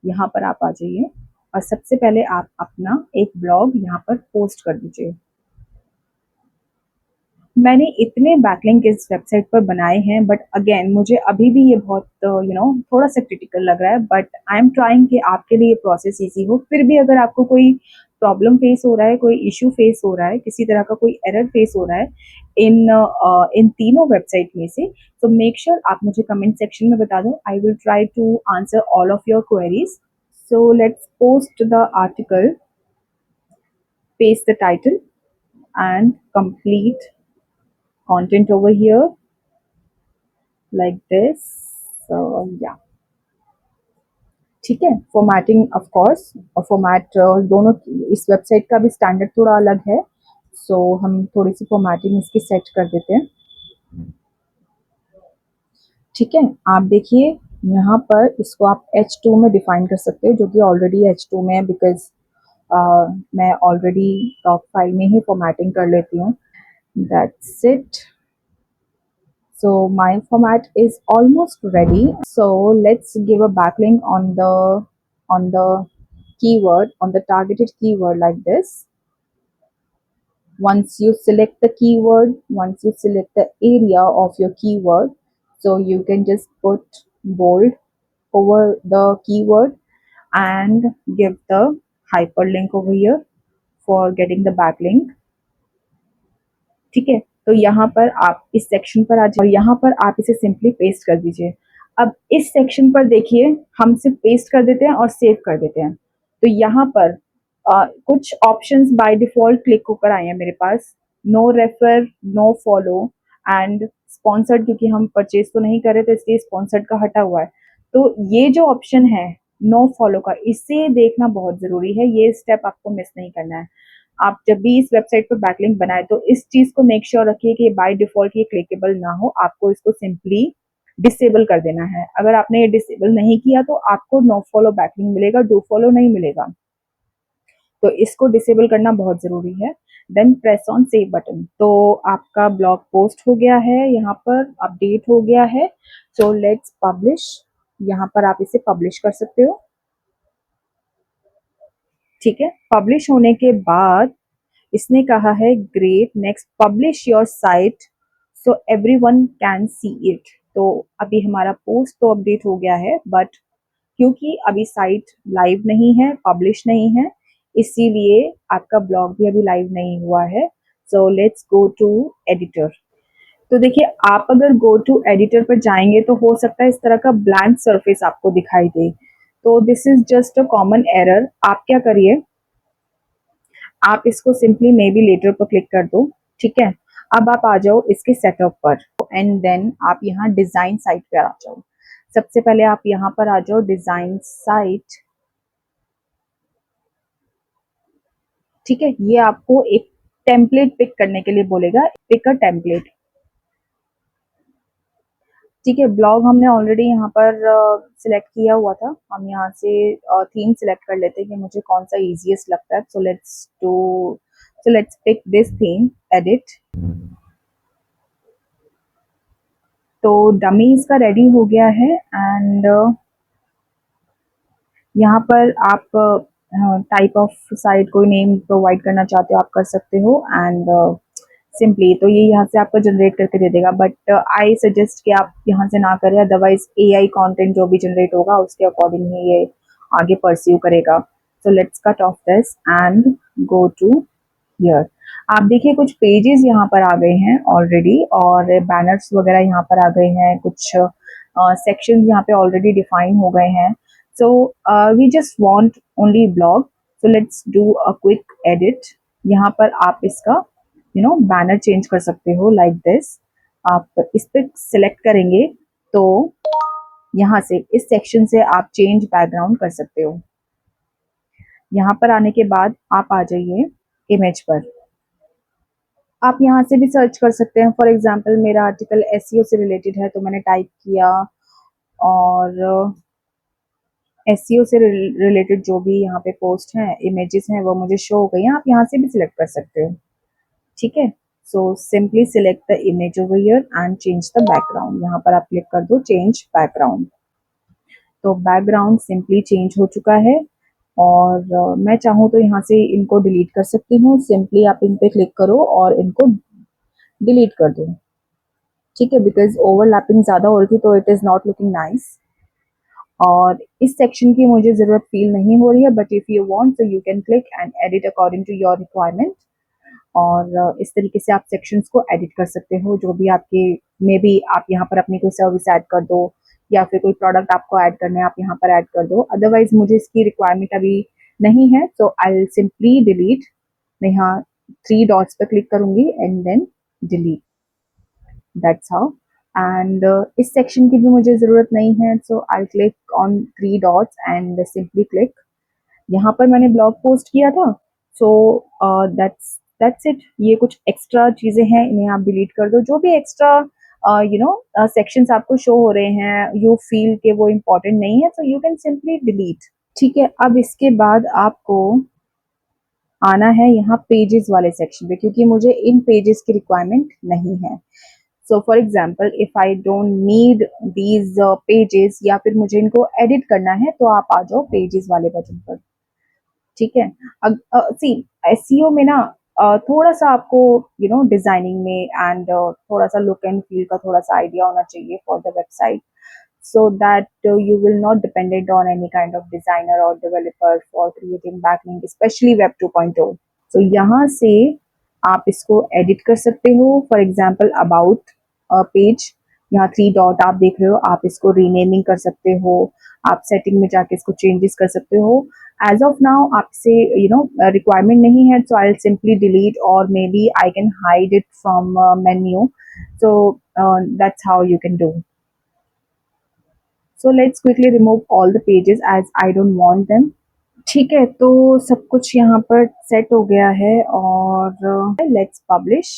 यहाँ पर आप आ जाइए और सबसे पहले आप अपना एक ब्लॉग यहाँ पर पोस्ट कर दीजिए। मैंने इतने बैकलिंक इस वेबसाइट पर बनाए हैं, बट अगेन मुझे अभी भी ये बहुत थोड़ा सा क्रिटिकल लग रहा है, बट आई एम ट्राइंग कि आपके लिए प्रोसेस ईजी हो। फिर भी अगर आपको कोई प्रॉब्लम फेस हो रहा है, कोई इशू फेस हो रहा है, किसी तरह का कोई एरर फेस हो रहा है इन इन तीनों वेबसाइट में से, तो मेक श्योर आप मुझे कमेंट सेक्शन में बता दो। I will try to answer all of your queries. So let's post the article, paste the title and complete content over here like this. So yeah, ठीक है। फॉर्मेटिंग ऑफ कोर्स, और format दोनों, इस website का भी standard थोड़ा अलग है, सो हम थोड़ी सी फॉर्मेटिंग इसकी सेट कर देते हैं, ठीक है। आप देखिए यहाँ पर इसको आप H2 में डिफाइन कर सकते हो, जो कि ऑलरेडी H2 में है, बिकॉज मैं ऑलरेडी टॉप फाइल में ही फॉर्मेटिंग कर लेती हूँ। That's it. So my format is almost ready. So let's give a backlink on the keyword, on the targeted keyword like this. Once you select the keyword, once you select the area of your keyword, so you can just put bold over the keyword and give the hyperlink over here for getting the backlink, ठीक है। तो यहाँ पर आप इस section पर आ जाइए और यहाँ पर आप इसे सिंपली पेस्ट कर दीजिए। अब इस सेक्शन पर देखिए, हम सिर्फ पेस्ट कर देते हैं और सेव कर देते हैं। तो यहाँ पर कुछ ऑप्शंस बाय डिफॉल्ट क्लिक होकर आए हैं मेरे पास। No refer, no follow and sponsored, क्योंकि हम परचेज तो नहीं कर रहे, तो इसलिए स्पॉन्सर्ड का हटा हुआ है। तो ये जो ऑप्शन है नो फॉलो का, इसे देखना बहुत जरूरी है। ये स्टेप आपको मिस नहीं करना है। आप जब भी इस वेबसाइट पर बैकलिंक बनाए तो इस चीज को मेक श्योर रखिए कि बाय डिफॉल्ट ये क्लिकेबल ना हो। आपको इसको सिंपली डिसेबल कर देना है। अगर आपने ये डिसेबल नहीं किया तो आपको नो फॉलो बैकलिंक मिलेगा, डू फॉलो नहीं मिलेगा। तो इसको डिसेबल करना बहुत जरूरी है। Then press on save button. तो आपका ब्लॉग पोस्ट हो गया है, यहाँ पर अपडेट हो गया है। So let's publish. यहाँ पर आप इसे पब्लिश कर सकते हो, ठीक है। पब्लिश होने के बाद इसने कहा है great, next publish your site so everyone can see it. तो अभी हमारा पोस्ट तो अपडेट हो गया है, बट क्योंकि अभी साइट लाइव नहीं है, पब्लिश नहीं है, इसीलिए आपका ब्लॉग भी अभी लाइव नहीं हुआ है। So let's go to editor. तो देखिए, आप अगर गो टू एडिटर पर जाएंगे तो हो सकता है इस तरह का ब्लैंक सरफेस आपको दिखाई दे। तो this is just a common error. आप क्या करिए, आप इसको सिंपली मे बी लेटर पर क्लिक कर दो। ठीक है, अब आप आ जाओ इसके सेटअप पर एंड देन आप यहाँ डिजाइन साइट पे आ जाओ। सबसे पहले आप यहाँ पर आ जाओ डिजाइन साइट। ठीक है, ये आपको एक टेम्पलेट पिक करने के लिए बोलेगा, पिक अ टेम्पलेट। ठीक है, ब्लॉग हमने ऑलरेडी यहाँ पर सिलेक्ट किया हुआ था। हम यहाँ से थीम सिलेक्ट कर लेते हैं कि मुझे कौन सा इजीएस्ट लगता है। So let's pick this theme, edit. तो डमी इसका रेडी हो गया है एंड यहाँ पर आप टाइप ऑफ साइट कोई नेम प्रोवाइड करना चाहते हो आप कर सकते हो एंड सिंपली तो ये यहाँ से आपको जनरेट करके दे देगा, बट आई सजेस्ट कि आप यहाँ से ना करें, अदरवाइज एआई कंटेंट जो भी जनरेट होगा उसके अकॉर्डिंग ही ये आगे परस्यू करेगा। So let's cut off this and go to here. आप देखिए कुछ पेजेस यहाँ पर आ गए हैं ऑलरेडी और बैनर्स वगैरह यहाँ पर आ गए हैं, कुछ सेक्शंस यहाँ पे ऑलरेडी डिफाइन हो गए हैं। So we just want only blog, so let's do a quick edit. यहाँ पर आप इसका बैनर चेंज कर सकते हो लाइक दिस। आप इस पर सिलेक्ट करेंगे तो यहाँ से इस सेक्शन से आप चेंज बैकग्राउंड कर सकते हो। यहाँ पर आने के बाद आप आ जाइए इमेज पर। आप यहाँ से भी सर्च कर सकते हैं। फॉर एग्जाम्पल मेरा आर्टिकल एसईओ से रिलेटेड है तो मैंने टाइप किया और एसईओ से रिलेटेड जो भी यहाँ पे पोस्ट हैं, इमेजेस हैं, वो मुझे शो हो गई हैं। आप यहाँ से भी सिलेक्ट कर सकते हो। ठीक है, so simply select the image over here and change the background. यहाँ पर आप क्लिक कर दो चेंज बैकग्राउंड। तो बैकग्राउंड सिंपली चेंज हो चुका है और मैं चाहूँ तो यहाँ से इनको डिलीट कर सकती हूँ। सिंपली आप इन पे क्लिक करो और इनको डिलीट कर दो। ठीक है, बिकॉज ओवरलैपिंग ज्यादा हो रही थी तो it is not looking nice और इस सेक्शन की मुझे जरूरत फील नहीं हो रही है, बट इफ यू वांट तो you can click and edit according to your requirement. और इस तरीके से आप सेक्शंस को एडिट कर सकते हो जो भी आपके, मे बी आप यहाँ पर अपनी कोई सर्विस ऐड कर दो या फिर कोई प्रोडक्ट आपको ऐड करना है आप यहाँ पर ऐड कर दो। अदरवाइज मुझे इसकी रिक्वायरमेंट अभी नहीं है, so I will simply delete. मैं यहाँ थ्री डॉट्स पर क्लिक करूंगी and then delete, that's how. And इस सेक्शन की भी मुझे जरूरत नहीं है, so I click on three dots and simply click. यहाँ पर मैंने ब्लॉग पोस्ट किया था, सो दैट्स इट। ये कुछ एक्स्ट्रा चीजें हैं, इन्हें आप डिलीट कर दो। जो भी एक्स्ट्रा सेक्शंस आपको शो हो रहे हैं, यू फील के वो इम्पोर्टेंट नहीं है, so you can simply delete. ठीक है, अब इसके बाद आपको आना है यहाँ पेजेस वाले सेक्शन पे, क्योंकि मुझे इन पेजेस की रिक्वायरमेंट नहीं है। So for example if I don't need these pages या फिर मुझे इनको एडिट करना है तो आप आ जाओ पेजेस वाले बटन पर। ठीक है, सी एसईओ में ना थोड़ा सा आपको डिजाइनिंग में एंड थोड़ा सा लुक एंड फील का थोड़ा सा आइडिया होना चाहिए for the website, so that you will not dependent on any kind of designer or developer for creating backlink, especially web 2.0। so यहाँ से आप इसको एडिट कर सकते हो। फॉर एग्जाम्पल अबाउट पेज, यहाँ थ्री डॉट आप देख रहे हो, आप इसको रीनेमिंग कर सकते हो, आप सेटिंग में जाके इसको चेंजेस कर सकते हो। एज ऑफ नाउ आपसे रिक्वायरमेंट नहीं है, so I will simply delete और maybe I can hide it from menu. So that's how you can do। So let's quickly remove all the pages as I don't want them। ठीक है, तो सब कुछ यहाँ पर set हो गया है और लेट्स पब्लिश।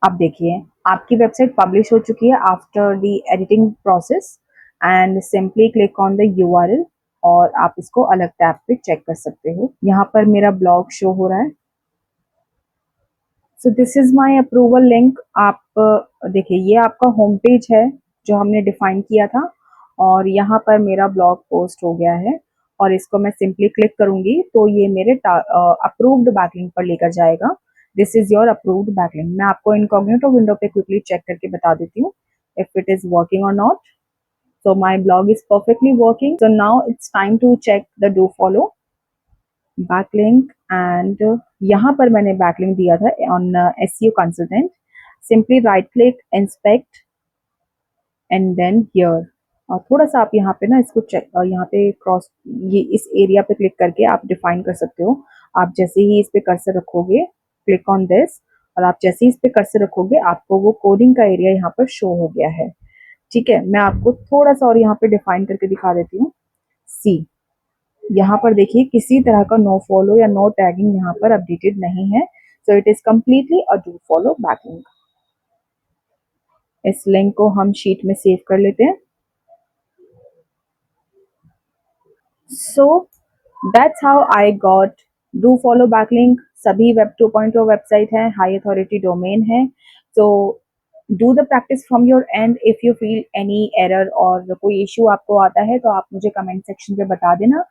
अब देखिए आपकी वेबसाइट पब्लिश हो चुकी है after the editing process and simply click on the URL और आप इसको अलग टैब पे चेक कर सकते हो। यहाँ पर मेरा ब्लॉग शो हो रहा है। So this is my approval link. आप देखिए ये आपका होम पेज है जो हमने डिफाइन किया था और यहाँ पर मेरा ब्लॉग पोस्ट हो गया है और इसको मैं सिंपली क्लिक करूंगी तो ये मेरे अप्रूव्ड बैकलिंक पर लेकर जाएगा। This is your approved backlink. मैं आपको इनकॉग्निटो विंडो पे क्विकली चेक करके बता देती हूँ इफ इट इज वर्किंग और not. So my blog is perfectly working, so now it's time to check the do follow. Backlink and यहाँ पर मैंने बैकलिंक दिया था on SEO consultant. Simply right click, inspect and then here. और थोड़ा सा आप यहाँ पे ना इसको चेक, यहाँ पे क्रॉस, ये इस एरिया पे क्लिक करके आप डिफाइन कर सकते हो। आप जैसे ही इस पे कर्सर रखोगे, क्लिक ऑन दिस, और आप जैसे ही इस पे कर्सर रखोगे आपको वो कोडिंग का एरिया यहाँ पर शो हो गया है। ठीक है, मैं आपको थोड़ा सा और यहाँ पे डिफाइन करके दिखा देती हूँ। सी, यहाँ पर देखिए किसी तरह का नो फॉलो या नो टैगिंग यहाँ पर अपडेटेड नहीं है। So it is completely a do follow backlink. इस लिंक को हम शीट में सेव कर लेते हैं। सो that's how I got do follow backlink. सभी वेब 2.0 वेबसाइट है, हाई अथॉरिटी डोमेन है। So do the practice from your and. If you feel any error और कोई इश्यू आपको आता है तो आप मुझे कमेंट सेक्शन पे बता देना।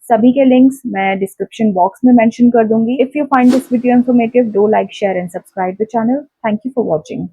सभी के लिंक्स मैं डिस्क्रिप्शन बॉक्स में मेंशन कर दूंगी। If you find this video informative, do like, share and subscribe the channel. Thank you for watching.